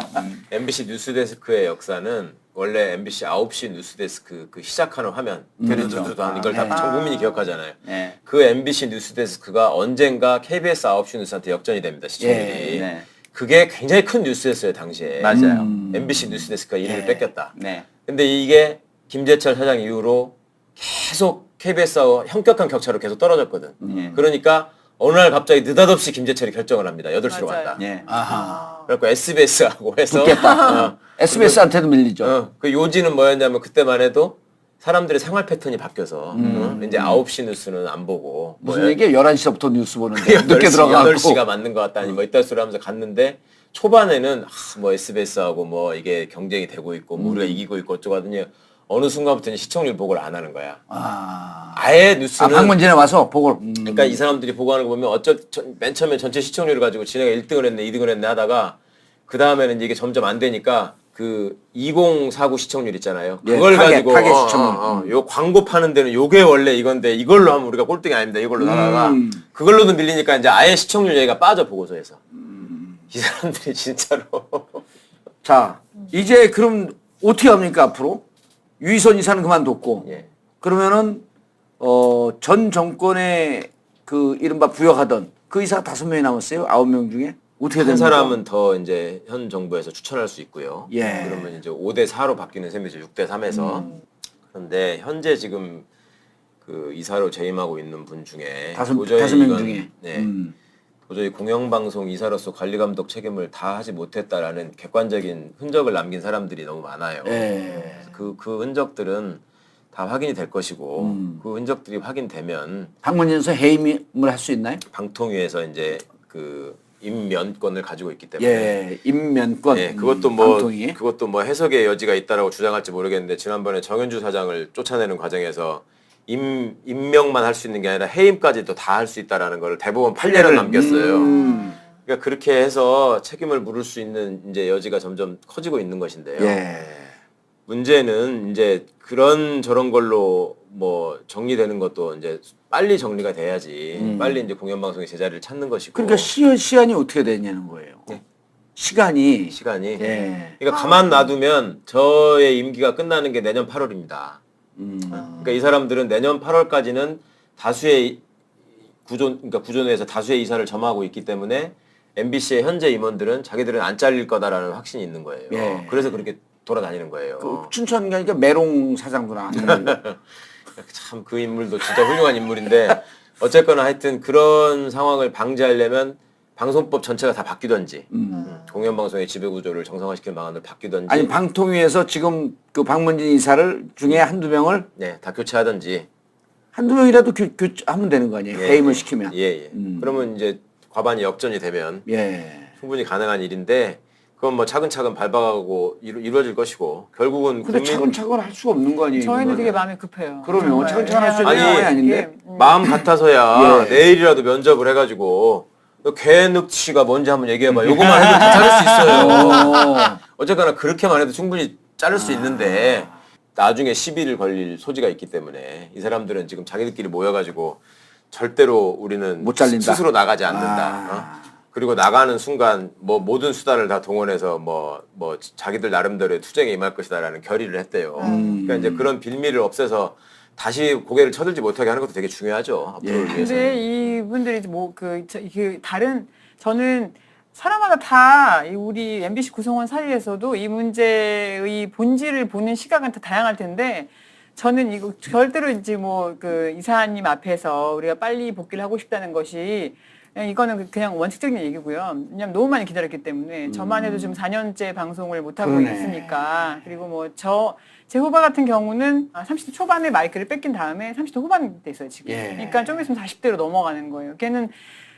MBC 뉴스데스크의 역사는 원래 MBC 9시 뉴스데스크 그 시작하는 화면 그렇죠. 이걸 다 전 국민이 기억하잖아요. 예. 그 MBC 뉴스데스크가 언젠가 KBS 9시 뉴스한테 역전이 됩니다. 시청률이. 네. 그게 굉장히 큰 뉴스였어요. 당시에. 맞아요. MBC 뉴스데스크가 이름을 뺏겼다. 네. 근데 이게 김재철 사장 이후로 계속 KBS와 현격한 격차로 계속 떨어졌거든. 예. 그러니까 어느 날 갑자기 느닷없이 김재철이 결정을 합니다. 8시로 맞아요. 간다. 예. 아하. 그래갖고 SBS하고 해서 붙겠다. SBS한테도 밀리죠. 그 요지는 뭐였냐면 그때만 해도 사람들의 생활 패턴이 바뀌어서 이제 9시 뉴스는 안 보고 무슨 얘기야? 11시부터 뉴스 보는데 늦게 8시, 들어가고. 8시가 맞는 것 같다니 뭐 이딴 소리 하면서 갔는데 초반에는 뭐 SBS하고 뭐 이게 경쟁이 되고 있고 뭐 우리가 이기고 있고 어쩌고 하더니 어느 순간부터는 시청률 보고를 안 하는 거야. 아예 뉴스는 방문진에 와서 보고. 그러니까 이 사람들이 보고하는 거 보면 맨 처음에 전체 시청률을 가지고 지네가 1등을 했네 2등을 했네 하다가 그 다음에는 이게 점점 안 되니까 그 2049 시청률 있잖아요. 예, 그걸 타겟 가지고 시청률. 요 광고 파는 데는 요게 원래 이건데 이걸로 하면 우리가 꼴등이 아닙니다. 이걸로 나가가 그걸로도 밀리니까 이제 아예 시청률 얘기가 빠져 보고서에서 이 사람들이 진짜로 자, 이제 그럼 어떻게 합니까 앞으로? 유희선 이사는 그만뒀고. 예. 그러면은 전 정권의 그 이른바 부역하던 그 이사가 5명이 남았어요. 9명 중에. 어떻게 한 됩니까? 사람은 더 이제 현 정부에서 추천할 수 있고요. 예. 그러면 이제 5대 4로 바뀌는 셈이죠. 6대 3에서. 그런데 현재 지금 그 이사로 재임하고 있는 분 중에 다섯 명 중에. 네. 도저히 공영방송 이사로서 관리감독 책임을 다 하지 못했다라는 객관적인 흔적을 남긴 사람들이 너무 많아요. 예. 그 흔적들은 다 확인이 될 것이고 그 흔적들이 확인되면 방문진에서 해임을 할 수 있나요? 방통위에서 이제 그 임면권을 가지고 있기 때문에 예, 임면권. 예, 그것도 뭐 해석의 여지가 있다라고 주장할지 모르겠는데 지난번에 정현주 사장을 쫓아내는 과정에서 임명만 할 수 있는 게 아니라 해임까지도 다 할 수 있다라는 걸 대법원 판례를 남겼어요. 그러니까 그렇게 해서 책임을 물을 수 있는 이제 여지가 점점 커지고 있는 것인데요. 예. 문제는 이제 그런 저런 걸로 뭐 정리되는 것도 이제 빨리 정리가 돼야지 빨리 이제 공영방송의 제자리를 찾는 것이고. 그러니까 시간이 어떻게 되냐는 거예요. 네. 시간이. 예. 그러니까 가만 놔두면 저의 임기가 끝나는 게 내년 8월입니다. 그러니까 이 사람들은 내년 8월까지는 다수의 그러니까 구조내에서 다수의 이사를 점하고 있기 때문에 MBC의 현재 임원들은 자기들은 안 잘릴 거다라는 확신이 있는 거예요. 예. 그래서 그렇게 돌아다니는 거예요. 그 춘천 가니까 메롱 사장도 나왔는데. 참 그 인물도 진짜 훌륭한 인물인데 어쨌거나 하여튼 그런 상황을 방지하려면 방송법 전체가 다 바뀌던지 공영방송의 지배구조를 정상화시키는 방안을 바뀌든지 아니 방통위에서 지금 그 박문진 이사를 중에 한두 명을 네, 다 교체하든지 한두 명이라도 교체하면 되는 거 아니에요? 해임을 시키면. 예. 그러면 이제 과반이 역전이 되면 예. 충분히 가능한 일인데 그건 뭐 차근차근 밟아가고 이루어질 것이고 결국은 근데 차근차근 할 수가 없는 거 아니에요? 저희는 이거는? 되게 마음이 급해요. 그러면 정말. 차근차근 할 수 있는 아니, 상황이 아닌데. 마음 같아서야 예. 내일이라도 면접을 해가지고 개늑치가 뭔지 한번 얘기해봐. 요거만 해도 다 자를 수 있어요. 어쨌거나 그렇게만 해도 충분히 자를 수 있는데 나중에 시비를 걸릴 소지가 있기 때문에 이 사람들은 지금 자기들끼리 모여가지고 절대로 우리는 못 잘린다. 스스로 나가지 않는다. 그리고 나가는 순간 뭐 모든 수단을 다 동원해서 뭐 자기들 나름대로의 투쟁에 임할 것이다라는 결의를 했대요. 그러니까 이제 그런 빌미를 없애서 다시 고개를 쳐들지 못하게 하는 것도 되게 중요하죠. 앞으로를 위해서. 근데 이분들이 다른 저는 사람마다 다 우리 MBC 구성원 사이에서도 이 문제의 본질을 보는 시각은 다 다양할 텐데 저는 이거 절대로 이제 그 이사님 앞에서 우리가 빨리 복귀를 하고 싶다는 것이 이거는 그냥 원칙적인 얘기고요. 왜냐면 너무 많이 기다렸기 때문에 저만 해도 지금 4년째 방송을 못 하고 그러네. 있으니까 그리고 제 후배 같은 경우는 30대 초반에 마이크를 뺏긴 다음에 30대 후반 됐어요 지금. 예. 그러니까 좀 있으면 40대로 넘어가는 거예요. 걔는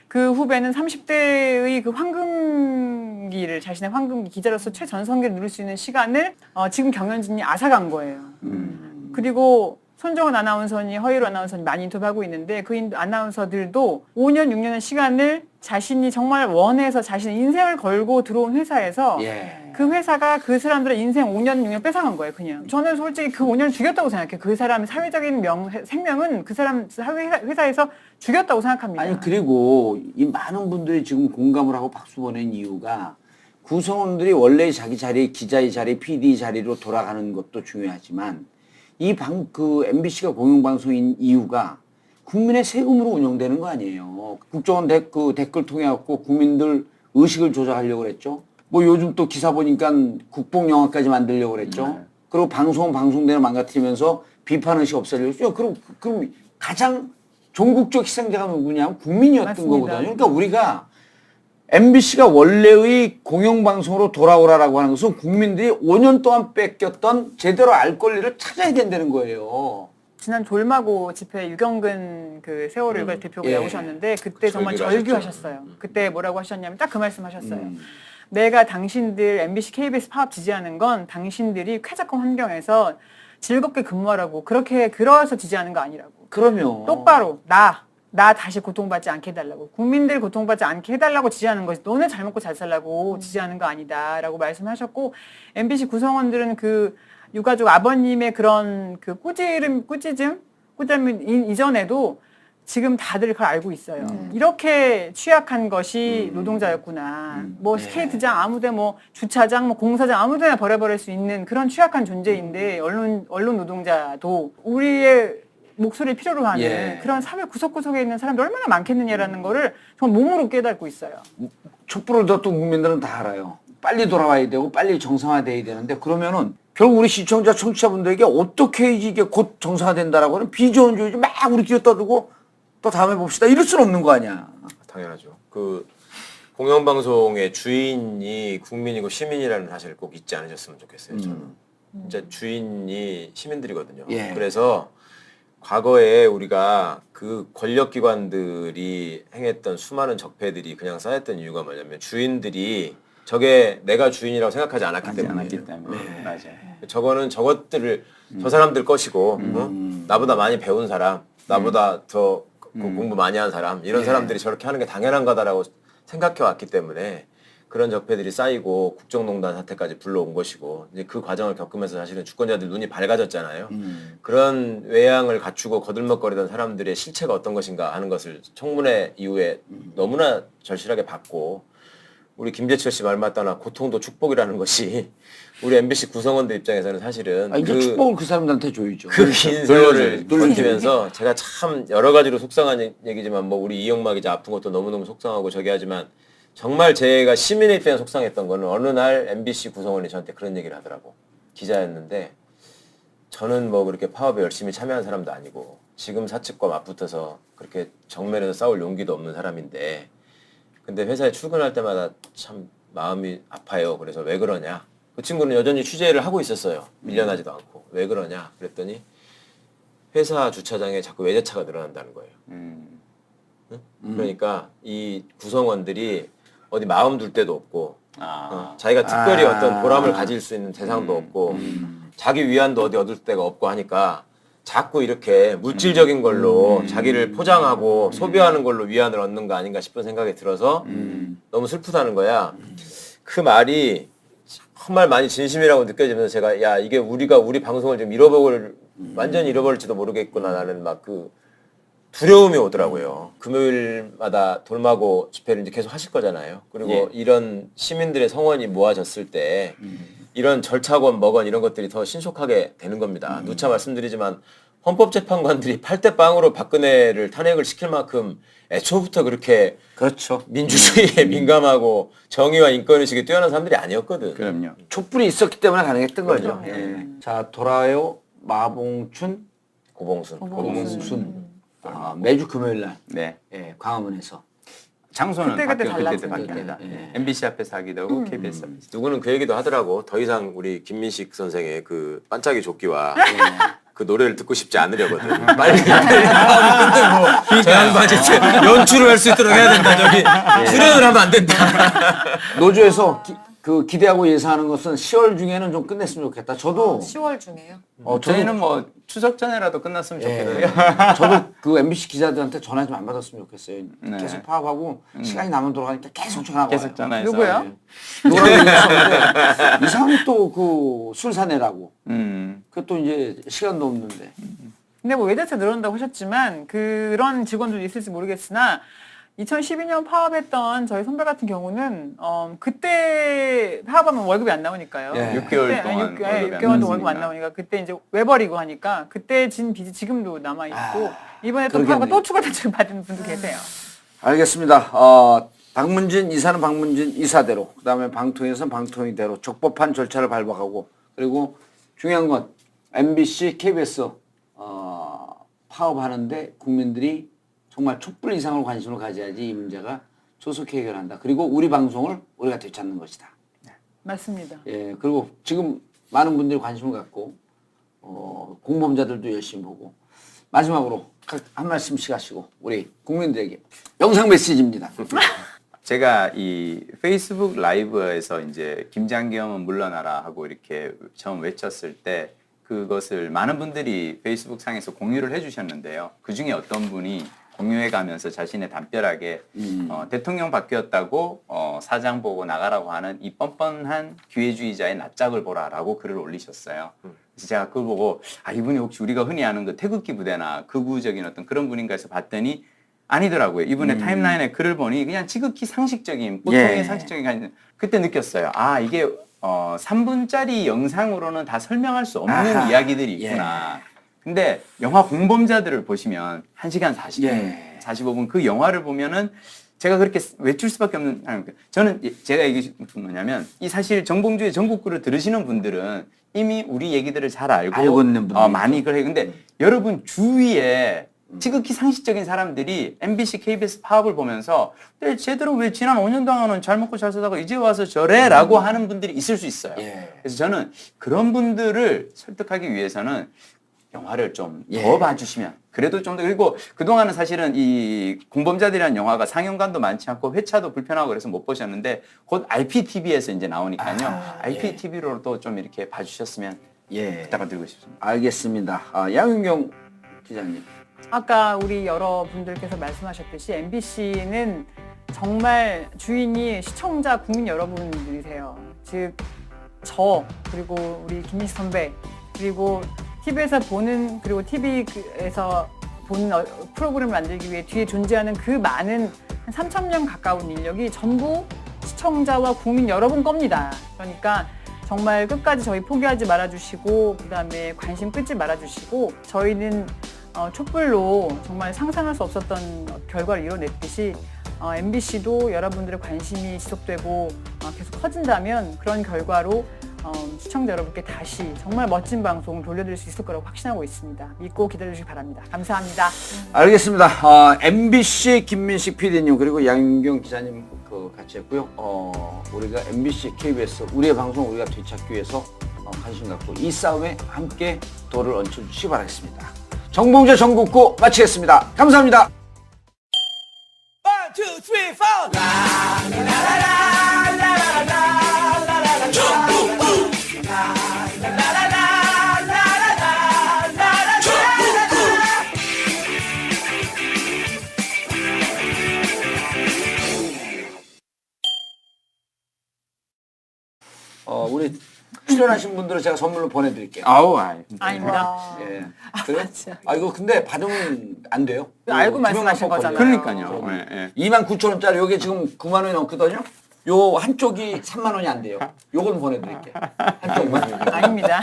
그 후배는 30대의 그 황금기를 자신의 황금기 기자로서 최전성기를 누릴 수 있는 시간을 지금 경연진이 앗아간 거예요. 그리고 손정은 아나운서니 허일우 아나운서니 많이 인터뷰하고 있는데 그 아나운서들도 5년 6년의 시간을 자신이 정말 원해서 자신의 인생을 걸고 들어온 회사에서 예. 그 회사가 그 사람들의 인생 5년 6년 뺏어간 거예요 그냥. 저는 솔직히 그 5년을 죽였다고 생각해요. 그 사람의 사회적인 생명은 그 사람 회사에서 죽였다고 생각합니다. 아니 그리고 이 많은 분들이 지금 공감을 하고 박수 보낸 이유가 구성원들이 원래 자기 자리, 기자의 자리, PD 자리로 돌아가는 것도 중요하지만 그 MBC가 공영방송인 이유가 국민의 세금으로 운영되는 거 아니에요. 국정원 댓글 통해 갖고 국민들 의식을 조작하려고 그랬죠. 뭐 요즘 또 기사 보니까 국뽕 영화까지 만들려고 그랬죠. 그리고 방송은 방송대로 망가뜨리면서 비판 의식 없애려고 했죠. 그럼 가장 종국적 희생자가 누구냐면 국민이었던 맞습니다. 거거든요. 그러니까 우리가 MBC가 원래의 공영방송으로 돌아오라라고 하는 것은 국민들이 5년 동안 뺏겼던 제대로 알 권리를 찾아야 된다는 거예요. 지난 돌마고 집회 유경근 그 세월호 일가 대표가 예. 나오셨는데 그때 정말 절규하셨죠. 절규하셨어요. 그때 뭐라고 하셨냐면 딱 그 말씀 하셨어요. 내가 당신들 MBC, KBS 파업 지지하는 건 당신들이 쾌적한 환경에서 즐겁게 근무하라고 그러서 지지하는 거 아니라고. 그러면 똑바로 나 다시 고통받지 않게 해달라고. 국민들 고통받지 않게 해달라고 지지하는 것이 너네 잘 먹고 잘 살라고 지지하는 거 아니다라고 말씀하셨고 MBC 구성원들은 그 유가족 아버님의 그런 그 꾸짐 이전에도 지금 다들 그걸 알고 있어요. 이렇게 취약한 것이 노동자였구나. 뭐 스케이트장 아무데 뭐 주차장 뭐 공사장 아무데나 버려버릴 수 있는 그런 취약한 존재인데 언론 노동자도 우리의 목소리를 필요로 하는 예. 그런 사회 구석구석에 있는 사람들 얼마나 많겠느냐라는 거를 정말 몸으로 깨닫고 있어요. 촛불을 뒀던 국민들은 다 알아요. 빨리 돌아와야 되고 빨리 정상화돼야 되는데 그러면은 결국 우리 시청자 청취자분들에게 어떻게 이게 곧 정상화된다라고 하는 비전주의 막 우리끼리 떠들고 또 다음에 봅시다 이럴 수는 없는 거 아니야. 당연하죠. 그 공영방송의 주인이 국민이고 시민이라는 사실을 꼭 잊지 않으셨으면 좋겠어요. 저는 진짜 주인이 시민들이거든요. 예. 그래서 과거에 우리가 그 권력기관들이 행했던 수많은 적폐들이 그냥 쌓였던 이유가 뭐냐면 주인들이 저게 내가 주인이라고 생각하지 않았기 때문에. 맞아요. 저거는 저것들을 저 사람들 것이고 나보다 많이 배운 사람, 나보다 더 공부 많이 한 사람 이런 사람들이 저렇게 하는 게 당연한 거다라고 생각해 왔기 때문에 그런 적폐들이 쌓이고 국정농단 사태까지 불러온 것이고 이제 그 과정을 겪으면서 사실은 주권자들 눈이 밝아졌잖아요. 그런 외양을 갖추고 거들먹거리던 사람들의 실체가 어떤 것인가 하는 것을 청문회 이후에 너무나 절실하게 봤고 우리 김재철 씨 말 맞다나 고통도 축복이라는 것이 우리 MBC 구성원들 입장에서는 사실은 이제 축복을 그 사람들한테 줘야죠. 그 긴 세월을 버티면서 제가 참 여러 가지로 속상한 얘기지만 뭐 우리 이영마 기자 아픈 것도 너무너무 속상하고 저기 하지만 정말 제가 시민의 입장에 속상했던 거는 어느 날 MBC 구성원이 저한테 그런 얘기를 하더라고. 기자였는데 저는 뭐 그렇게 파업에 열심히 참여한 사람도 아니고 지금 사측과 맞붙어서 그렇게 정면에서 싸울 용기도 없는 사람인데 근데 회사에 출근할 때마다 참 마음이 아파요. 그래서 왜 그러냐. 그 친구는 여전히 취재를 하고 있었어요. 밀려나지도 않고. 왜 그러냐 그랬더니 회사 주차장에 자꾸 외제차가 늘어난다는 거예요. 응? 그러니까 이 구성원들이 어디 마음 둘 데도 없고 자기가 특별히 어떤 보람을 가질 수 있는 대상도 없고 자기 위안도 어디 얻을 데가 없고 하니까 자꾸 이렇게 물질적인 걸로 자기를 포장하고 소비하는 걸로 위안을 얻는 거 아닌가 싶은 생각이 들어서 너무 슬프다는 거야. 그 말이 정말 많이 진심이라고 느껴지면서 제가 야 이게 우리가 우리 방송을 좀 완전히 잃어버릴지도 모르겠구나 라는 막 그 두려움이 오더라고요. 금요일마다 돌마고 집회를 이제 계속 하실 거잖아요. 그리고 이런 시민들의 성원이 모아졌을 때 이런 절차건 뭐건 이런 것들이 더 신속하게 되는 겁니다. 누차 말씀드리지만 헌법재판관들이 8대 0으로 박근혜를 탄핵을 시킬 만큼 애초부터 그렇게 그렇죠. 민주주의에 민감하고 정의와 인권의식이 뛰어난 사람들이 아니었거든. 그럼요. 촛불이 있었기 때문에 가능했던 거죠. 그럼요. 예. 자, 돌아요 마봉춘, 고봉순. 매주 금요일 날 네. 예, 광화문에서 장소는 그때 그때 달라지죠. 바뀝니다. 예. MBC 앞에서 하기도 하고 KBS 앞에서. 누구는 그 얘기도 하더라고. 더 이상 우리 김민식 선생의 그 반짝이 조끼와 그 노래를 듣고 싶지 않으려거든. 빨리 끝내고 저 양반이 연출을 할 수 있도록 해야 된다. 저기 출연을 하면 안 된다. 노조에서 기대하고 예상하는 것은 10월 중에는 좀 끝냈으면 좋겠다. 저도 10월 중에요. 저희는 뭐 추석 전에라도 끝났으면 좋겠어요. 저도 그 MBC 기자들한테 전화 좀 안 받았으면 좋겠어요. 네. 계속 파업하고 시간이 나면 돌아가니까 계속 전화가 계속 와요. 전화해서. 누구요? 노라고 얘기했었는데 이상하게 또 그 술사내라고. 그 또 이제 시간도 없는데. 근데 뭐 외제차 늘어난다고 하셨지만 그런 직원들도 있을지 모르겠으나 2012년 파업했던 저희 선배 같은 경우는 그때 파업하면 월급이 안 나오니까요. 예. 6개월 동안 6개월 동안 월급 안 나오니까 그때 이제 외버리고 하니까 그때 진 빚이 지금도 남아 있고 이번에 또 파업가 그러겠네요. 또 추가 대출 받은 분도 계세요. 알겠습니다. 박문진 이사는 박문진 이사대로, 그다음에 방통위에서는 방통위대로 적법한 절차를 밟아가고, 그리고 중요한 건 MBC, KBS 파업하는데 국민들이 정말 촛불 이상으로 관심을 가져야지 이 문제가 조속히 해결한다. 그리고 우리 방송을 우리가 되찾는 것이다. 맞습니다. 예, 그리고 지금 많은 분들이 관심을 갖고 공범자들도 열심히 보고, 마지막으로 각 한 말씀씩 하시고 우리 국민들에게 영상 메시지입니다. 제가 이 페이스북 라이브에서 이제 김장겸은 물러나라 하고 이렇게 처음 외쳤을 때 그것을 많은 분들이 페이스북 상에서 공유를 해주셨는데요. 그 중에 어떤 분이 공유해 가면서 자신의 담벼락에 대통령 바뀌었다고 사장 보고 나가라고 하는 이 뻔뻔한 기회주의자의 낯짝을 보라라고 글을 올리셨어요. 그래서 제가 그걸 보고 이분이 혹시 우리가 흔히 아는 그 태극기 부대나 극우적인 어떤 그런 분인가 해서 봤더니 아니더라고요. 이분의 타임라인에 글을 보니 그냥 지극히 상식적인 보통의 상식적인 그때 느꼈어요. 이게 3분짜리 영상으로는 다 설명할 수 없는 이야기들이 있구나. 근데 영화 공범자들을 보시면 1시간 40분, 45분 그 영화를 보면은 제가 그렇게 외출 수밖에 없는, 저는 제가 얘기하고 싶은 건 뭐냐면 이 사실 정봉주의 전국구를 들으시는 분들은 이미 우리 얘기들을 잘 알고 있는 분들 많이 그래요. 근데 여러분 주위에 지극히 상식적인 사람들이 MBC, KBS 파업을 보면서 쟤들은 왜 지난 5년 동안은 잘 먹고 잘 살다가 이제 와서 저래라고 하는 분들이 있을 수 있어요. 그래서 저는 그런 분들을 설득하기 위해서는 영화를 좀 더 봐주시면 그래도 좀 더, 그리고 그동안은 사실은 이 공범자들이라는 영화가 상영관도 많지 않고 회차도 불편하고 그래서 못 보셨는데 곧 IPTV에서 이제 나오니까요. IPTV로도 좀 이렇게 봐주셨으면 부탁을 드리고 싶습니다. 알겠습니다. 양윤경 기자님. 아까 우리 여러분들께서 말씀하셨듯이 MBC는 정말 주인이 시청자, 국민 여러분들이세요. 즉, 그리고 우리 김민식 선배, 그리고 TV에서 보는, 그리고 TV에서 보는 프로그램을 만들기 위해 뒤에 존재하는 그 많은 한 3,000명 가까운 인력이 전부 시청자와 국민 여러분 겁니다. 그러니까 정말 끝까지 저희 포기하지 말아주시고, 그 다음에 관심 끊지 말아주시고, 저희는 촛불로 정말 상상할 수 없었던 결과를 이뤄냈듯이 MBC도 여러분들의 관심이 지속되고 계속 커진다면 그런 결과로 시청자 여러분께 다시 정말 멋진 방송 돌려드릴 수 있을 거라고 확신하고 있습니다. 믿고 기다려주시기 바랍니다. 감사합니다. 알겠습니다. MBC 김민식 PD님 그리고 양윤경 기자님 같이 했고요. 우리가 MBC, KBS 우리의 방송 우리가 되찾기 위해서 관심 갖고 이 싸움에 함께 돌을 얹혀주시기 바라겠습니다. 정봉재 전국구 마치겠습니다. 감사합니다. 1, 2, 3, 4. 우리 출연하신 분들은 제가 선물로 보내드릴게요. 아우, 아닙니다. 예. 그래요? 이거 근데 받으면 안 돼요. 알고 두 말씀하신 명만 거잖아요. 그러니까요. 예, 예. 29,000원짜리 이게 지금 9만 원이 넘거든요. 요 한쪽이 3만 원이 안 돼요. 요건 보내드릴게요. 한쪽만. 아닙니다.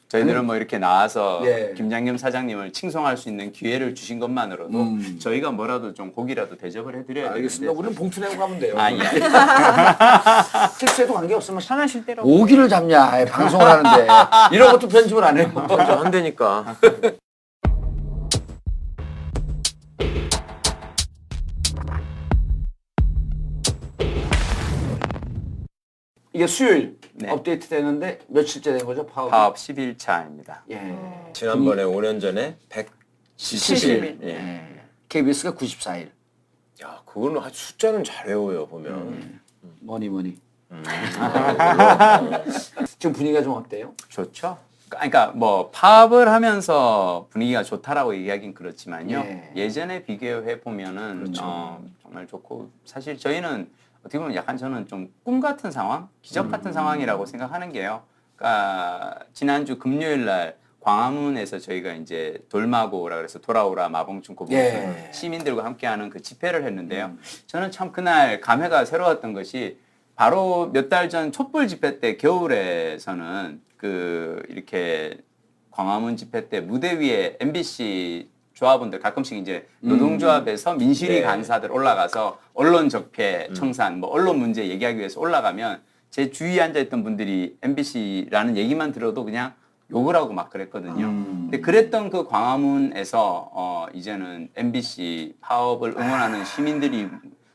저희들은 뭐 이렇게 나와서 예. 김장겸 사장님을 칭송할 수 있는 기회를 주신 것만으로도 저희가 뭐라도 좀 고기라도 대접을 해드려야 알겠습니다. 되는데. 우리는 봉투 내고 가면 돼요. 아, 예. 실수에도 관계없으면 편하실 대로. 오기를 잡냐 방송을 하는데 이런 것도 편집을 안 해요. 한대니까. 이게 수요일 네. 업데이트 되는데 며칠째 된 거죠? 파업. 파업 10일차입니다. 예. 지난번에 5년 전에 70일. 예. KBS가 94일. 야, 그거는 숫자는 잘 외워요 보면. 뭐니. 지금 분위기가 좀 어때요? 좋죠. 그러니까 뭐 파업을 하면서 분위기가 좋다라고 얘기하긴 그렇지만요. 예. 예전에 비교해 보면은 그렇죠. 정말 좋고 사실 저희는 어떻게 보면 약간 저는 좀 꿈 같은 상황, 기적 같은 상황이라고 생각하는 게요. 그러니까 지난주 금요일 날 광화문에서 저희가 이제 돌마고라 그래서 돌아오라 마봉춘 고봉 예. 시민들과 함께하는 그 집회를 했는데요. 저는 참 그날 감회가 새로웠던 것이 바로 몇 달 전 촛불 집회 때 겨울에서는 그 이렇게 광화문 집회 때 무대 위에 MBC 조합원들 가끔씩 이제 노동조합에서 민실이 네. 간사들 올라가서 언론 적폐 청산 뭐 언론 문제 얘기하기 위해서 올라가면 제 주위에 앉아있던 분들이 MBC라는 얘기만 들어도 그냥 욕을 하고 막 그랬거든요. 근데 그랬던 그 광화문에서 이제는 MBC 파업을 응원하는 시민들이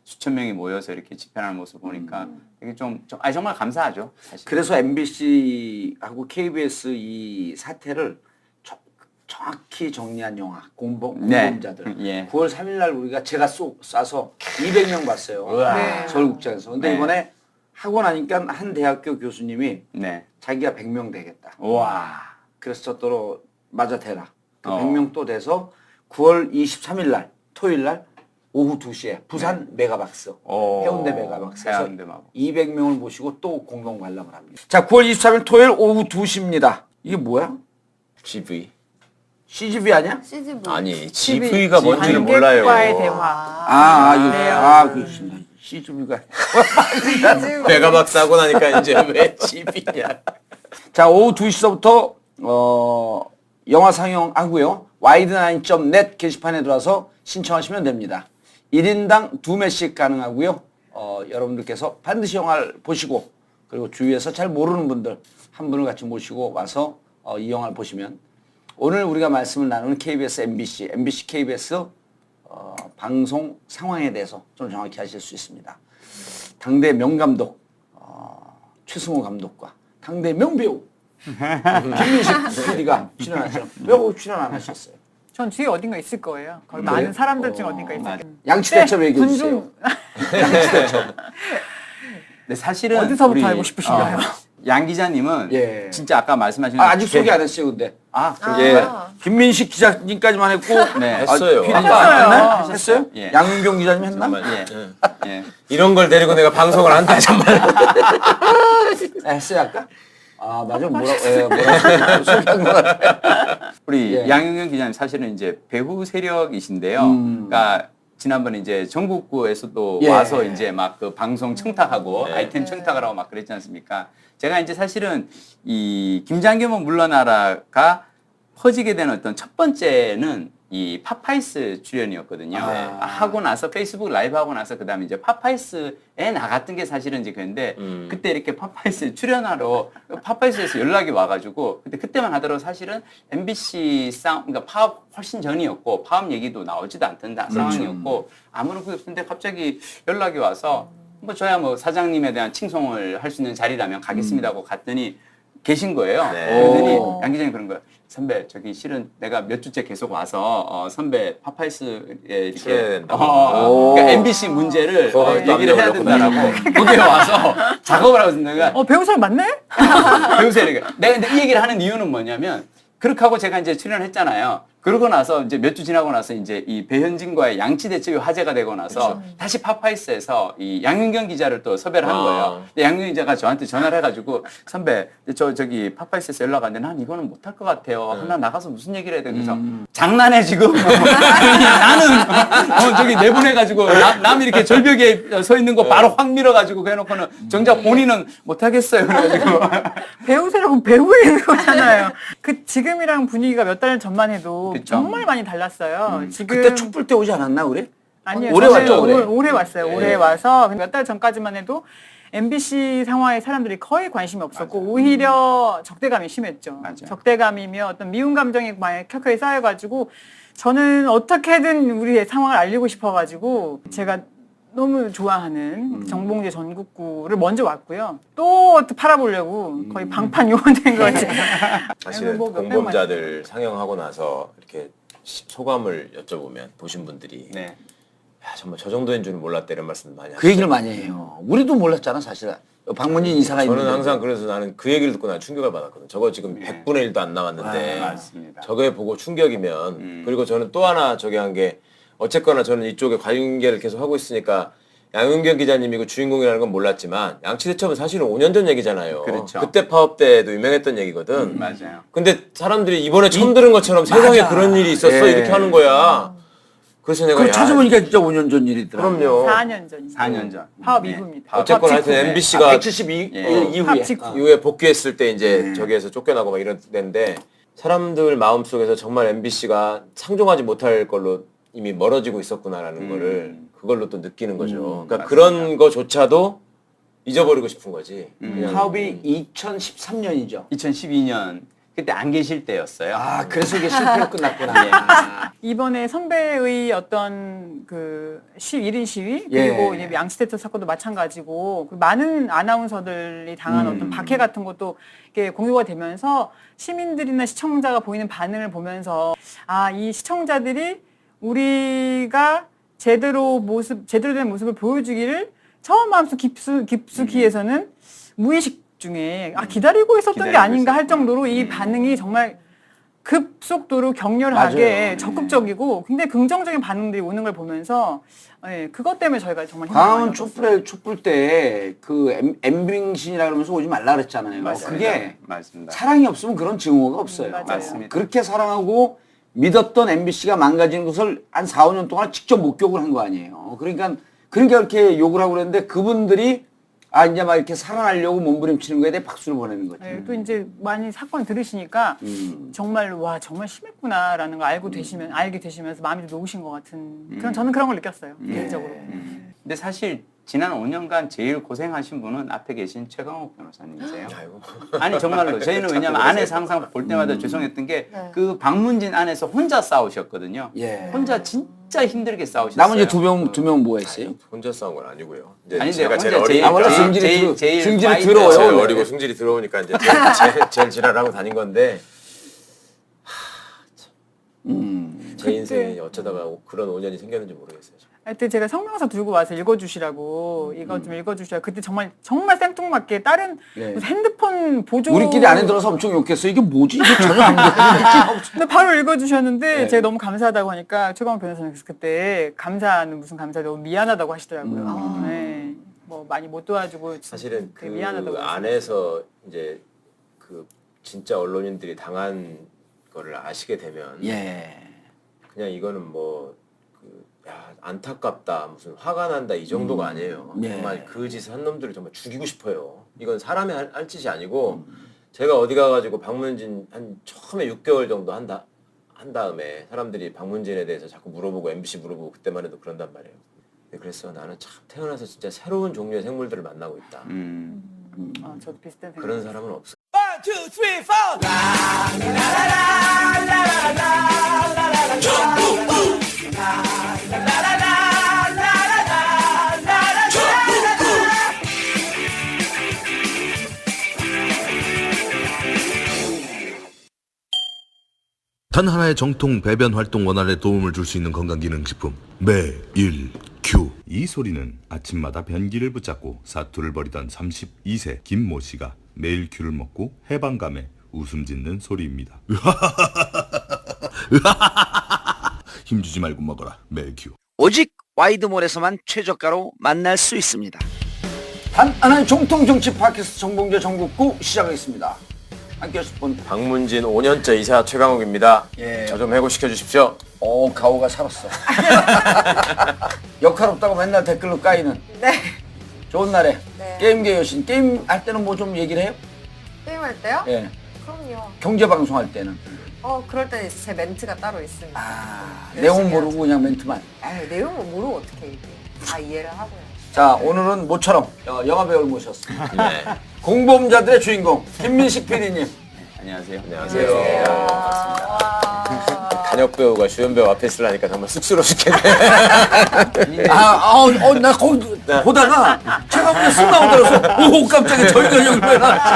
수천 명이 모여서 이렇게 집회하는 모습 보니까 되게 정말 감사하죠. 사실. 그래서 MBC하고 KBS 이 사태를 정확히 정리한 영화 공범자들. 예. 9월 3일 날 우리가 제가 쏴서 200명 봤어요. 네. 서울국장에서. 근데 네. 이번에 하고 나니까 한 대학교 교수님이 네. 자기가 100명 되겠다. 와. 그래서 또 맞아 대라. 그 어. 100명 또 돼서 9월 23일 날 토요일 날 오후 2시에 부산 메가박스 해운대 메가박스에서 해운대 마법. 200명을 모시고 또 공동 관람을 합니다. 자, 9월 23일 토요일 오후 2시입니다. 이게 뭐야? GV. CGV 아니야? CGV. 아니 GV가 뭔지는 몰라요. 관객과의 대화. 그 CGV가 메가박스 하고 나니까 이제 왜 GV냐. 자, 오후 2시서부터 영화 상영하고요. 와이드나인.net 게시판에 들어와서 신청하시면 됩니다. 1인당 2매씩 가능하고요. 여러분들께서 반드시 영화를 보시고 그리고 주위에서 잘 모르는 분들 한 분을 같이 모시고 와서 이 영화를 보시면 오늘 우리가 말씀을 나누는 KBS, MBC, MBC, KBS 방송 상황에 대해서 좀 정확히 하실 수 있습니다. 당대 명감독 최승호 감독과 당대 명배우 김민식 PD가 출연하죠. 왜 출연 안 하셨어요? 전 뒤에 어딘가 있을 거예요. 거기 그래요? 많은 사람들 중에 어딘가 있을 거예요. 양치대첩 얘기해 주세요. 근데 사실은 어디서부터 우리, 알고 싶으신가요? 양 기자님은 예. 진짜 아까 말씀하신 아직 소개 안 했어요, 근데. 예. 김민식 기자님까지만 했고. 네. 했어요. 했어요. 했어요? 예. 양윤경 기자님 했나? 예. 예. 이런 걸 데리고 내가 방송을 한다 정말. 했어요, 아까? 아, 맞아. 뭐라고 소개한 거 같아. 우리 예. 양윤경 기자님 사실은 이제 배후 세력이신데요. 그러니까 지난번에 이제 전국구에서도 예. 와서 이제 막 그 방송 청탁하고 네. 아이템 청탁을 하고 막 그랬지 않습니까? 제가 이제 사실은 이 김장겸은 물러나라가 퍼지게 된 어떤 첫 번째는 이 팝아이스 출연이었거든요. 하고 나서 페이스북 라이브 하고 나서 그다음에 이제 팝아이스에 나갔던 게 사실은 이제 그런데 그때 이렇게 팝아이스 출연하러 팝아이스에서 연락이 와가지고 그때만 하더라도 사실은 MBC 그러니까 파업 훨씬 전이었고 파업 얘기도 나오지도 않던 상황이었고 아무런 그 근데 갑자기 연락이 와서 뭐 저야 뭐 사장님에 대한 칭송을 할 수 있는 자리라면 가겠습니다 하고 갔더니 계신 거예요. 그러더니 양 기자님 그런 거예요. 선배 저기 실은 내가 몇 주째 계속 와서 선배 팝아이스에 이렇게 그러니까 MBC 문제를 얘기를 해야 된다라고 거기에 와서 작업을 하고 있는 거야. 배우 사람 맞네? 배우세요. 내가 근데 이 얘기를 하는 이유는 뭐냐면 그렇게 하고 제가 이제 출연을 했잖아요. 그러고 나서 이제 몇 주 지나고 나서 이제 이 배현진과의 양치 대첩이 화제가 되고 나서 다시 팝아이스에서 이 양윤경 기자를 또 섭외를 한 거예요. 근데 양윤경 기자가 저한테 전화를 해가지고 선배 저기 팝아이스에서 연락 왔는데 난 이거는 못할 것 같아요. 하나 나가서 무슨 얘기를 해야 돼? 그래서 장난해 지금. 나는 저기 내보내가지고 남 이렇게 절벽에 서 있는 거 바로 확 밀어가지고 그래놓고는 정작 본인은 못하겠어요. 그래가지고 배우세라고 배우에 있는 거잖아요. 그 지금이랑 분위기가 몇 달 전만 해도 그쵸. 정말 많이 달랐어요. 지금 그때 촛불 때 오지 않았나 우리? 아니요. 올해 저는 왔죠, 올해. 올해 왔어요. 올해 와서 몇 달 전까지만 해도 MBC 상황에 사람들이 거의 관심이 없었고 오히려 적대감이 심했죠. 적대감이며 어떤 미운 감정이 많이 켜켜이 쌓여가지고 저는 어떻게든 우리의 상황을 알리고 싶어가지고 제가 너무 좋아하는 정봉재 전국구를 먼저 왔고요. 또 팔아보려고 거의 방판 요원된 거지. 사실은 뭐 공범자들 상영하고 나서 이렇게 소감을 여쭤보면 보신 분들이 네. 야, 정말 저 정도인 줄은 몰랐다 이런 말씀 많이 하시죠. 그 얘기를 많이 해요. 우리도 몰랐잖아 사실. 방문진 이사가 있는데. 저는 항상 그래서 나는 그 얘기를 듣고 난 충격을 받았거든. 저거 지금 100분의 1도 안 나왔는데 맞습니다. 저게 보고 충격이면 그리고 저는 또 하나 저기 한 게 어쨌거나 저는 이쪽에 관계를 계속 하고 있으니까 양윤경 기자님이 그 주인공이라는 건 몰랐지만 양치대첩은 사실은 5년 전 얘기잖아요. 그렇죠. 그때 파업 때도 유명했던 얘기거든. 맞아요. 근데 사람들이 이번에 처음 들은 것처럼 세상에 그런 일이 있었어 이렇게 하는 거야. 그래서 내가 그걸 야, 찾아보니까 진짜 5년 전 일이더라고요. 그럼요. 4년 전. 4년 전. 파업 네. 이후입니다. 어쨌거나 하여튼 MBC가 172 예. 이후에. 파업 직후. 이후에 복귀했을 때 이제 저기에서 쫓겨나고 막 이랬는데 사람들 마음속에서 정말 MBC가 상종하지 못할 걸로 이미 멀어지고 있었구나라는 거를 그걸로 또 느끼는 거죠. 그러니까 맞습니다. 그런 거조차도 잊어버리고 싶은 거지. 그냥 파업이 2013년이죠. 2012년 그때 안 계실 때였어요. 아 그래서 이게 실패로 끝났구나. 이번에 선배의 어떤 그 1인 시위 그리고 예. 이제 양치대첩 사건도 마찬가지고 그 많은 아나운서들이 당한 어떤 박해 같은 것도 이렇게 공유가 되면서 시민들이나 시청자가 보이는 반응을 보면서 이 시청자들이 우리가 제대로 된 모습을 보여주기를 처음 마음속 깊숙이에서는 무의식 중에 기다리고 있었던 게 아닌가 할 정도로 이 반응이 정말 급속도로 격렬하게 맞아요. 적극적이고 굉장히 긍정적인 반응들이 오는 걸 보면서 그것 때문에 저희가 정말 광화문 촛불 때 그 엠빙신이라 그러면서 오지 말라 그랬잖아요. 맞습니다. 그게 맞습니다. 사랑이 없으면 그런 증오가 없어요. 맞아요. 맞습니다. 그렇게 사랑하고 믿었던 MBC가 망가지는 것을 한 4, 5년 동안 직접 목격을 한 거 아니에요. 그러니까 그렇게 욕을 하고 그랬는데 그분들이 이제 막 이렇게 살아나려고 몸부림치는 거에 대해 박수를 보내는 거지. 또 이제 많이 사건 들으시니까 정말 정말 심했구나라는 걸 알게 되시면서 마음이 좀 놓으신 것 같은 저는 그런 걸 느꼈어요 개인적으로. 근데 사실 지난 5년간 제일 고생하신 분은 앞에 계신 최강욱 변호사님이세요. 아니 정말로 저희는 왜냐하면 안에서 항상 볼 때마다 죄송했던 게 그 방문진 안에서 혼자 싸우셨거든요. 예. 혼자 진짜 힘들게 싸우셨어요. 나머지 두 명 뭐 했어요? 혼자 싸운 건 아니고요. 이제 아니, 제가 제일 혼자 어리니까 원래 제일 승질이 파이터. 들어요. 제일 원래. 어리고 승질이 들어오니까 이제 제일 지랄하고 다닌 건데 제 인생이 어쩌다가 그런 5년이 생겼는지 모르겠어요. 하여튼 제가 성명서 들고 와서 읽어주시라고 이거 좀 읽어주셔야 그때 정말 생뚱맞게 다른 무슨 핸드폰 보조 우리끼리 안에 들어서 엄청 욕했어. 이게 뭐지? 이게 전혀 안 돼. 근데 바로 읽어주셨는데 제가 너무 감사하다고 하니까 최강욱 변호사님께서 그때 감사는 무슨 감사 너무 미안하다고 하시더라고요. 네. 뭐 많이 못 도와주고 사실은 그 되게 미안하다고 안에서 이제 그 진짜 언론인들이 당한 거를 아시게 되면 예. 그냥 이거는 뭐 안타깝다 무슨 화가 난다 이 정도가 아니에요. 예. 정말 그 짓을 한 놈들을 정말 죽이고 싶어요. 이건 사람이 할 짓이 아니고 제가 어디 가가지고 방문진 한 처음에 6개월 정도 한 한 다음에 사람들이 박문진에 대해서 자꾸 물어보고 MBC 물어보고 그때만 해도 그런단 말이에요. 그래서 나는 참 태어나서 진짜 새로운 종류의 생물들을 만나고 있다. 아, 저도 비슷한 생각. 그런 사람은 없어. 단 하나의 정통 배변 활동 원활에 도움을 줄 수 있는 건강기능식품 매일 큐. 이 소리는 아침마다 변기를 붙잡고 사투를 벌이던 32세 김모 씨가 매일 큐를 먹고 해방감에 웃음 짓는 소리입니다. 힘주지 말고 먹어라 매일 큐. 오직 와이드몰에서만 최저가로 만날 수 있습니다. 단 하나의 정통 정치 팟캐스트 정봉재 정국구 시작하겠습니다. 함께 하실 분. 박문진 5년째 이사 최강욱입니다. 예. 저 좀 해고시켜 주십시오. 가오가 살았어. 역할 없다고 맨날 댓글로 까이는. 네. 좋은 날에 네. 게임계 여신. 게임 할 때는 뭐 좀 얘기를 해요? 게임할 때요? 예. 그럼요. 경제 방송 할 때는. 그럴 때는 제 멘트가 따로 있습니다. 내용 모르고 그냥 멘트만. 내용을 모르고 어떻게 얘기해. 다 이해를 하고요. 자, 오늘은 모처럼 영화 배우를 모셨습니다. 네. 공범자들의 주인공 김민식 PD님. 안녕하세요. 안녕하세요. 단역 배우가 주연 배우 앞에 있으려니까 정말 쑥스러워 죽겠네. 나 거기 보다가 제가 그냥 쓱 나오더라고요. 오, 깜짝이야. 저희가 여기 왜 나왔지?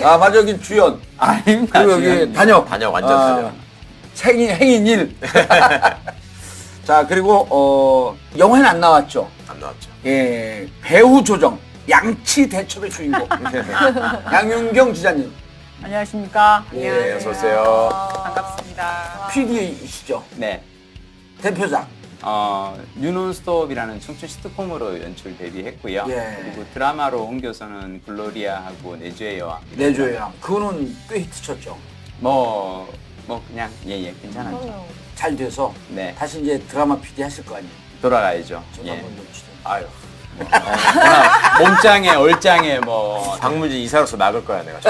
맞아, 여기 주연. 아닙니다. 그리고 여기 단역. 단역, 완전 단역. 행인 1. 자, 그리고 영화에는 안 나왔죠. 안 나왔죠. 예, 배우 조정. 양치 대첩의 주인공. 양윤경 기자님. 안녕하십니까. 네, 어서 오세요. 반갑습니다. PD이시죠. 네. 대표작. 뉴논스톱이라는 청춘 시트콤으로 연출 데뷔했고요. 예. 그리고 드라마로 옮겨서는 글로리아하고 내주의 여왕. 내조예요. 그거는 꽤 히트 쳤죠. 그냥 괜찮았죠. 잘 돼서 네. 다시 이제 드라마 PD 하실 거 아니에요. 돌아가야죠. 저도 예. 한번 좀 주세요. 아유. 몸짱에 얼짱에 박문진 이사로서 막을 거야 내가.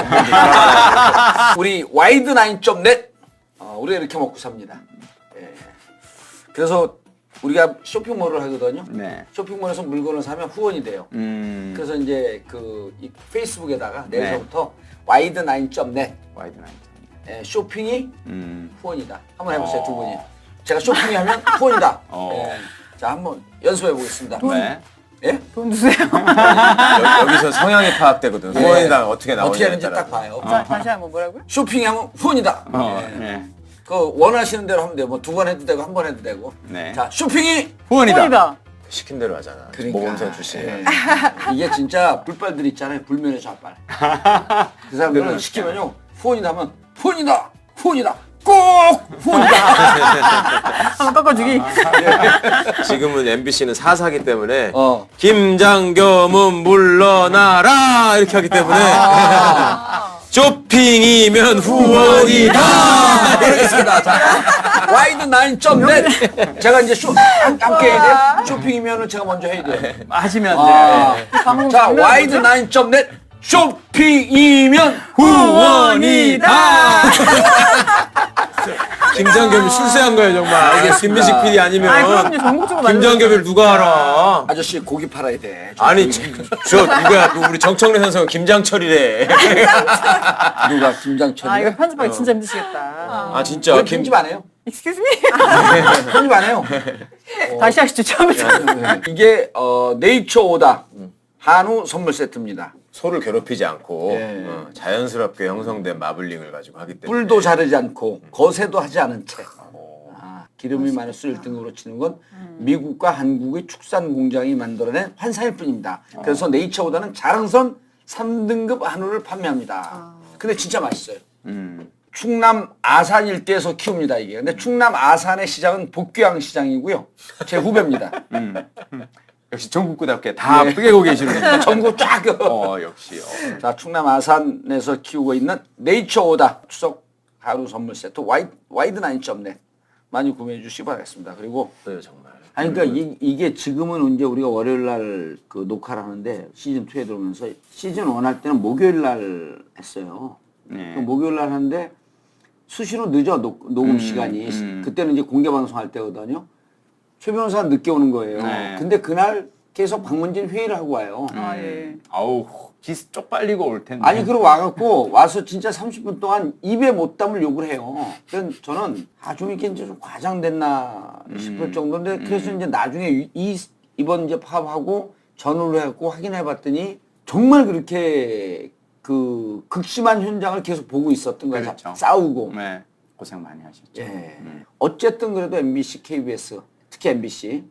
우리 와이드9.net 우리가 이렇게 먹고 삽니다. 예. 그래서 우리가 쇼핑몰을 하거든요. 네. 쇼핑몰에서 물건을 사면 후원이 돼요. 그래서 이제 이 페이스북에다가 내일부터 와이드9.net 와이드 나이트. 쇼핑이 후원이다. 한번 해보세요, 두 분이. 제가 쇼핑이 하면 후원이다. 예. 자, 한번 연습해 보겠습니다. 네. 예? 돈 주세요. 여기서 성향이 파악되거든. 후원이랑 어떻게 나오냐에 어떻게 하는지 따라서. 딱 봐요. 자, 다시 한번 뭐라고요? 쇼핑이 하면 후원이다. 예. 네. 그 원하시는 대로 하면 돼요. 뭐 2번 해도 되고 1번 해도 되고. 네. 자, 쇼핑이 후원이다. 폰이다. 시킨 대로 하잖아. 그러니까. 모범생 출신. 예. 이게 진짜 불빨들 있잖아요. 불면의 좌빨. 그 사람들은 시키면요. 후원이다 하면 후원이다. 후원이다. 꼭 후원이다. 한번 꺾어주기. 지금은 MBC는 사사기 때문에 어. 김장겸은 물러나라 이렇게 하기 때문에 쇼핑이면 후원이다. 알겠습니다. 자, 와이드9.net. 제가 이제 함께 해야 돼요. 쇼핑이면은 제가 먼저 해야 돼요. 하시면 돼요. 자, 와이드9.net. 쇼핑이면 후원이다. 김장겸이 술세한 거예요 정말. 김민식 PD 아니면 그럼요. 전국적으로 김장겸을 누가 알아? 아저씨 고기 팔아야 돼. 아니 저 누구야? 우리 정청래 선수가 김장철이래. 누가 김장철이? 이거 편집하기 진짜 힘드시겠다. 아 진짜 왜 편집 안 해요? Excuse me? 편집 안 해요. 다시 하시죠. 처음부터. 이게 네이처 오다 한우 선물 세트입니다. 소를 괴롭히지 않고 예. 자연스럽게 형성된 마블링을 가지고 하기 때문에 뿔도 자르지 않고 거세도 하지 않은 채. 기름이 많을수록 1등급으로 치는 건 미국과 한국의 축산 공장이 만들어낸 환상일 뿐입니다. 그래서 네이처 오다는 자랑선 3등급 한우를 판매합니다. 근데 진짜 맛있어요. 충남 아산 일대에서 키웁니다 이게. 근데 충남 아산의 시장은 복귀항 시장이고요. 제 후배입니다. 역시 전국구답게 다 뿌개고 계시는. 전국 쫙. 역시. 자, 충남 아산에서 키우고 있는 네이처 오다 추석 하루 선물 세트 와이드9.net 많이 구매해 주시기 바라겠습니다. 그리고 정말. 아니 그러니까 이게 지금은 이제 우리가 월요일 날 그 녹화를 하는데 시즌 2에 들어오면서 시즌 1 할 때는 목요일 날 했어요. 네. 그 목요일 날 하는데 수시로 늦어 녹음 시간이. 그때는 이제 공개 방송할 때거든요. 최 변호사가 늦게 오는 거예요. 네. 근데 그날 계속 방문진 회의를 하고 와요. 아, 예. 아우 기스 쪽팔리고 올 텐데. 아니 그러고 와갖고 와서 진짜 30분 동안 입에 못 담을 욕을 해요. 그래서 저는 좀 이렇게 이제 좀 과장됐나 싶을 정도인데 그래서 이제 나중에 이번 이제 파업하고 전후로 해갖고 확인해봤더니 정말 그렇게 그 극심한 현장을 계속 보고 있었던 거예요. 그렇죠. 싸우고. 네. 고생 많이 하셨죠. 예. 어쨌든 그래도 MBC, KBS, 특히 MBC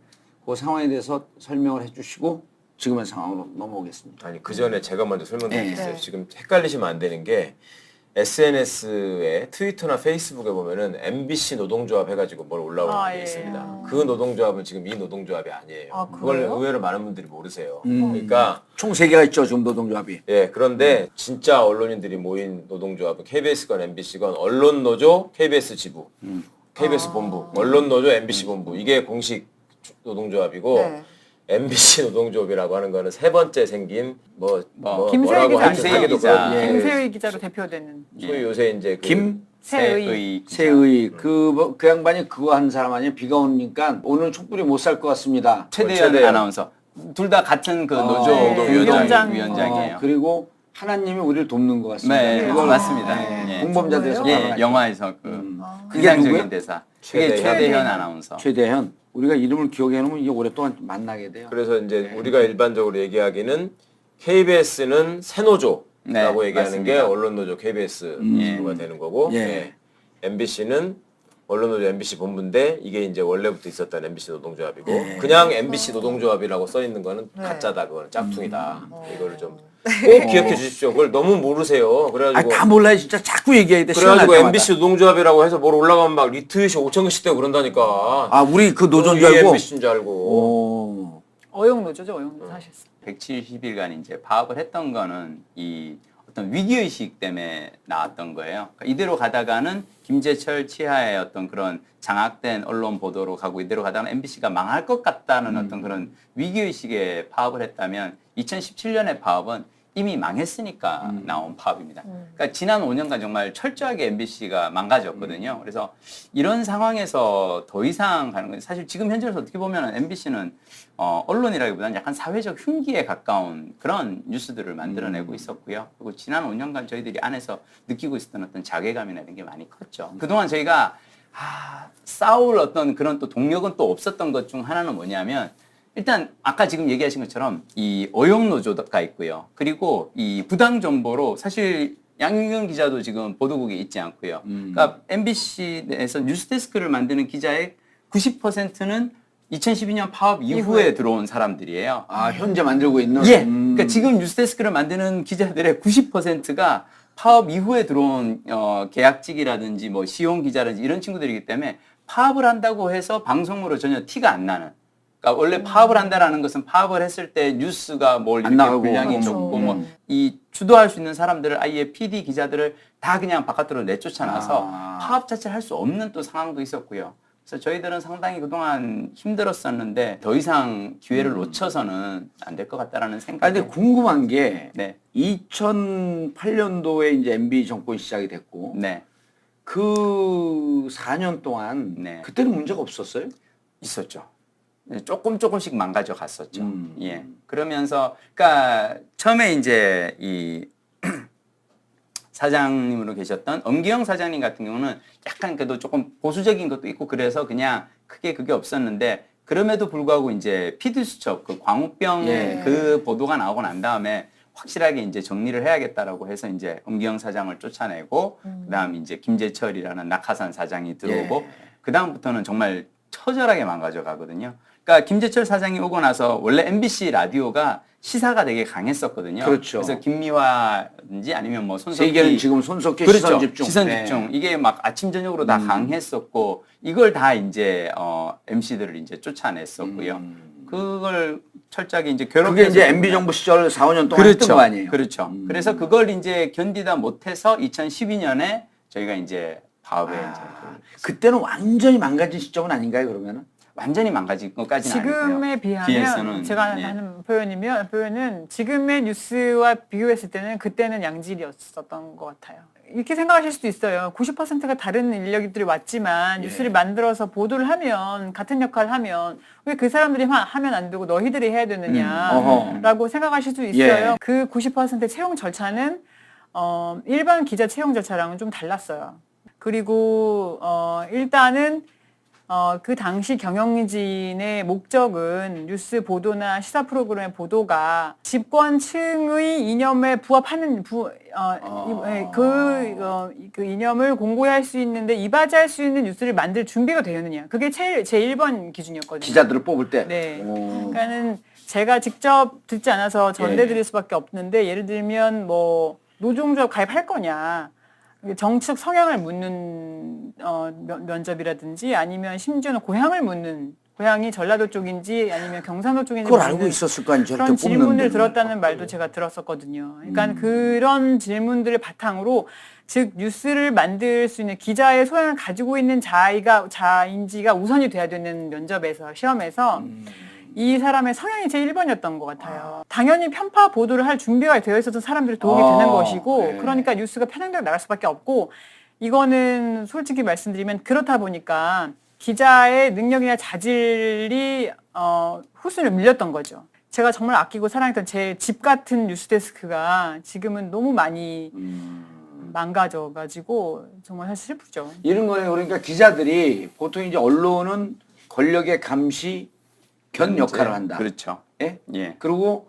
그 상황에 대해서 설명을 해주시고 지금의 상황으로 넘어오겠습니다. 아니 그 전에 제가 먼저 설명드리겠어요. 네. 지금 헷갈리시면 안 되는 게 SNS에 트위터나 페이스북에 보면은 MBC 노동조합 해가지고 뭘 올라오는 게 예. 있습니다. 그 노동조합은 지금 이 노동조합이 아니에요. 아, 그걸 그래요? 의외로 많은 분들이 모르세요. 그러니까 총 3개가 있죠, 지금 노동조합이. 예 그런데 진짜 언론인들이 모인 노동조합은 KBS건 MBC건 언론노조 KBS 지부, KBS 본부, 언론노조 MBC 본부 이게 공식 노동조합이고 네. MBC 노동조합이라고 하는 거는 세 번째 생긴 김세희 뭐라고 기자. 하는지 하기도 기자. 그렇고 예. 김세희 기자로 대표되는 소위 요새 이제 그 세의 세의 그 양반이 그거 한 사람 아니에요? 비가 오니까 오늘 촛불이 못 살 것 같습니다. 최대현 최대현. 아나운서. 둘 다 같은 그 노조 네. 위원장이에요. 그리고 하나님이 우리를 돕는 것 같습니다. 네, 그걸 맞습니다. 네, 예. 공범자들에서 예, 발언하죠. 영화에서 그 그게 인상적인 누구예요? 대사. 그게 최대현. 최대현 아나운서. 최대현. 우리가 이름을 기억해 놓으면 이제 오랫동안 만나게 돼요. 그래서 이제 우리가 일반적으로 얘기하기는 KBS는 새노조라고 네, 얘기하는 맞습니다. 게 언론노조 KBS가 되는 거고 예. MBC는 언론노조 MBC 본부인데 이게 이제 원래부터 있었던 MBC 노동조합이고 그냥 MBC 노동조합이라고 써 있는 거는 가짜다. 그거는 짝퉁이다. 이거를 좀 꼭 기억해 주십시오. 그걸 너무 모르세요. 그래가지고 다 몰라요. 진짜 자꾸 얘기해야 돼. 시간 날 그래가지고 때마다. MBC 노동조합이라고 해서 뭘 올라가면 막 리트윗이 5,000개씩 되고 그런다니까. 우리 그 노조인 줄 이게 알고. MBC인 줄 알고. 오. 어용노조죠, 어용노조 사실상. 170일간 이제 파업을 했던 거는 이 어떤 위기의식 때문에 나왔던 거예요. 그러니까 이대로 가다가는 김재철 치하의 어떤 그런 장악된 언론 보도로 가고 이대로 가다가는 MBC가 망할 것 같다는 어떤 그런 위기의식에 파업을 했다면 2017년의 파업은 이미 망했으니까 나온 파업입니다. 그러니까 지난 5년간 정말 철저하게 MBC가 망가졌거든요. 그래서 이런 상황에서 더 이상 가는 건 사실 지금 현재로서 어떻게 보면 MBC는 언론이라기보다는 약간 사회적 흉기에 가까운 그런 뉴스들을 만들어내고 있었고요. 그리고 지난 5년간 저희들이 안에서 느끼고 있었던 어떤 자괴감이나 이런 게 많이 컸죠. 그동안 저희가 싸울 어떤 그런 또 동력은 또 없었던 것 중 하나는 뭐냐면 일단 아까 지금 얘기하신 것처럼 이 어용노조가 있고요. 그리고 이 부당 정보로 사실 양윤경 기자도 지금 보도국에 있지 않고요. 그러니까 MBC 내에서 뉴스데스크를 만드는 기자의 90%는 2012년 파업 이후에 들어온 사람들이에요. 현재 만들고 있는. 예. 그러니까 지금 뉴스데스크를 만드는 기자들의 90%가 파업 이후에 들어온 계약직이라든지 뭐 시용 기자라든지 이런 친구들이기 때문에 파업을 한다고 해서 방송으로 전혀 티가 안 나는. 그러니까 원래 파업을 한다라는 것은 파업을 했을 때 뉴스가 뭘 이렇게 나가고. 분량이 적고 뭐 이 주도할 수 있는 사람들을 아예 PD 기자들을 다 그냥 바깥으로 내쫓아놔서 파업 자체를 할 수 없는 또 상황도 있었고요. 그래서 저희들은 상당히 그동안 힘들었었는데 더 이상 기회를 놓쳐서는 안 될 것 같다라는 생각이. 근데 궁금한 게 네. 2008년도에 이제 MB 정권이 시작이 됐고 네. 그 4년 동안 네. 그때는 문제가 없었어요? 있었죠. 조금씩 망가져 갔었죠. 예. 그러면서, 그러니까 처음에 이제 이 사장님으로 계셨던 엄기영 사장님 같은 경우는 약간 그래도 조금 보수적인 것도 있고 그래서 그냥 크게 그게 없었는데 그럼에도 불구하고 이제 피드수첩 그 광우병 그 보도가 나오고 난 다음에 확실하게 이제 정리를 해야겠다라고 해서 이제 엄기영 사장을 쫓아내고 그다음 이제 김재철이라는 낙하산 사장이 들어오고 그다음부터는 정말 처절하게 망가져 가거든요. 그러니까 김재철 사장이 오고 나서 원래 MBC 라디오가 시사가 되게 강했었거든요. 그렇죠. 그래서 김미화든지 아니면 뭐 손석희 세계는 지금 손석희 그렇죠. 시선집중. 시선집중. 이게 막 아침 저녁으로 다 강했었고 이걸 다 이제 MC들을 이제 쫓아냈었고요. 그걸 철저하게 이제 괴롭혀서 그게 이제 MB 정부 시절 4, 5년 동안 했던 거 아니에요? 그렇죠. 그래서 그걸 이제 견디다 못해서 2012년에 저희가 이제 파업에 이제 그때는 완전히 망가진 시점은 아닌가요, 그러면은? 완전히 망가진 것까지는 지금에 아니고요. 비하면 제가 네. 하는 표현은 지금의 뉴스와 비교했을 때는 그때는 양질이었었던 것 같아요. 이렇게 생각하실 수도 있어요. 90%가 다른 인력들이 왔지만 뉴스를 만들어서 보도를 하면 같은 역할을 하면 왜 그 사람들이 하면 안 되고 너희들이 해야 되느냐라고 생각하실 수 있어요. 그 90%의 채용 절차는 일반 기자 채용 절차랑은 좀 달랐어요. 그리고 일단은 그 당시 경영진의 목적은 뉴스 보도나 시사 프로그램의 보도가 집권층의 이념에 부합하는 그 이념을 공고히 할 수 있는데 이바지할 수 있는 뉴스를 만들 준비가 되었느냐. 그게 제 1번 기준이었거든요. 기자들을 뽑을 때. 네. 그러니까는 제가 직접 듣지 않아서 전달드릴 수밖에 없는데 예를 들면 뭐 노동조합 가입할 거냐. 정치적 성향을 묻는 면접이라든지 아니면 심지어는 고향을 묻는 고향이 전라도 쪽인지 아니면 경상도 쪽인지 그걸 알고 있었을 거 아니에요. 저렇게 그런 질문을 뽑는데. 들었다는 말도 제가 들었었거든요. 그러니까 그런 질문들을 바탕으로 즉 뉴스를 만들 수 있는 기자의 소양을 가지고 있는 자인지가 우선이 돼야 되는 면접에서 시험에서 이 사람의 성향이 제 1번이었던 것 같아요. 당연히 편파 보도를 할 준비가 되어 있어서 사람들이 도움이 되는 것이고 그러니까 뉴스가 편향되게 나갈 수밖에 없고 이거는 솔직히 말씀드리면 그렇다 보니까 기자의 능력이나 자질이 후순위를 밀렸던 거죠. 제가 정말 아끼고 사랑했던 제 집 같은 뉴스데스크가 지금은 너무 많이 망가져가지고 정말 사실 슬프죠. 이런 거예요. 그러니까 기자들이 보통 이제 언론은 권력의 감시 견 역할을 한다. 그렇죠. 예? 예. 그리고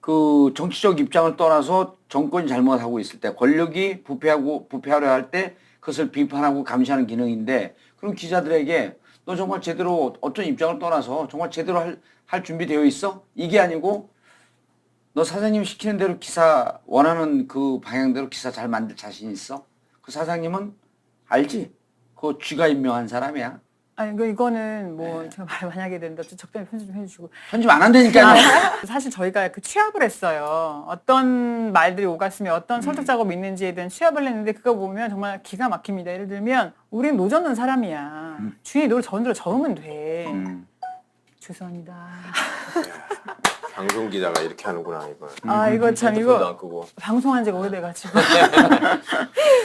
그 정치적 입장을 떠나서 정권이 잘못하고 있을 때 권력이 부패하려 할 때 그것을 비판하고 감시하는 기능인데 그럼 기자들에게 너 정말 제대로 어떤 입장을 떠나서 정말 제대로 할 준비되어 있어? 이게 아니고 너 사장님 시키는 대로 기사 원하는 그 방향대로 기사 잘 만들 자신 있어? 그 사장님은 알지? 그거 쥐가 임명한 사람이야. 아니, 이거는 뭐, 제가 만약에 된다. 적당히 편집 좀 해주시고. 편집 안 한다니까요. 사실 저희가 그 취합을 했어요. 어떤 말들이 오갔으면 어떤 설득 작업이 있는지에 대한 취합을 했는데 그거 보면 정말 기가 막힙니다. 예를 들면, 우린 노 젓는 사람이야. 주인이 노를 저으면 돼. 죄송합니다. 방송 기자가 이렇게 하는구나 이거. 이거 참, 핸드폰도 안 끄고. 방송한 지가 오래돼가지고.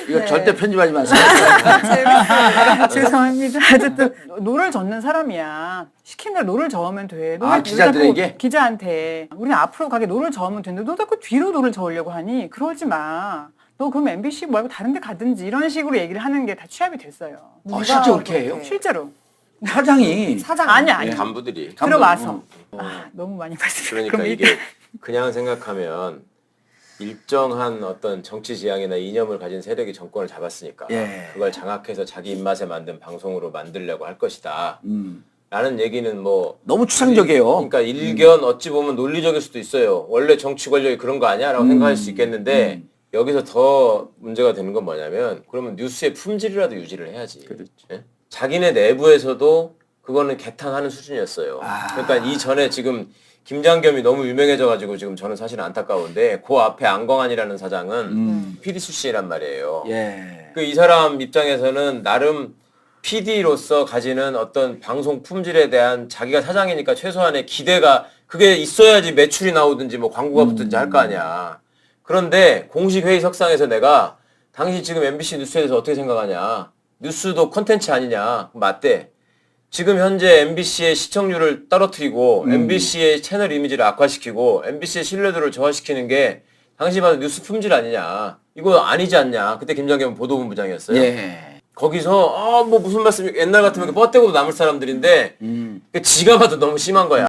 이거 절대 편집하지 마세요. 죄송합니다. 어쨌든 노를 젓는 사람이야. 시킨 대로 노를 저으면 돼. 기자들에게? 기자한테. 우리는 앞으로 가게 노를 저으면 되는데 너 자꾸 뒤로 노를 저으려고 하니 그러지 마. 너 그럼 MBC 말고 다른 데 가든지 이런 식으로 얘기를 하는 게 다 취합이 됐어요. 실제 그렇게 해요? 실제로. 사장이 아니. 간부들이. 들어와서. 너무 많이 봤어요. 그러니까 이게 그냥 생각하면 일정한 어떤 정치 지향이나 이념을 가진 세력이 정권을 잡았으니까 그걸 장악해서 자기 입맛에 만든 방송으로 만들려고 할 것이다. 라는 얘기는 뭐 너무 추상적이에요. 그러니까 일견 어찌 보면 논리적일 수도 있어요. 원래 정치 권력이 그런 거 아니야? 라고 생각할 수 있겠는데 여기서 더 문제가 되는 건 뭐냐면 그러면 뉴스의 품질이라도 유지를 해야지. 그렇죠. 예? 자기네 내부에서도 그거는 개탄하는 수준이었어요. 그러니까 이전에 지금 김장겸이 너무 유명해져가지고 지금 저는 사실 안타까운데 그 앞에 안광한이라는 사장은 PD 출신이란 말이에요. 그 이 사람 입장에서는 나름 PD로서 가지는 어떤 방송 품질에 대한 자기가 사장이니까 최소한의 기대가 그게 있어야지 매출이 나오든지 뭐 광고가 붙든지 할 거 아니야. 그런데 공식 회의 석상에서 내가 당신 지금 MBC 뉴스에 대해서 어떻게 생각하냐. 뉴스도 콘텐츠 아니냐. 맞대. 지금 현재 MBC의 시청률을 떨어뜨리고 MBC의 채널 이미지를 악화시키고 MBC의 신뢰도를 저하시키는 게 당신이 봐도 뉴스 품질 아니냐. 이거 아니지 않냐. 그때 김장겸 보도본부장이었어요. 거기서 뭐 무슨 말씀 옛날 같으면 뻗대고도 남을 사람들인데 지가 봐도 너무 심한 거야.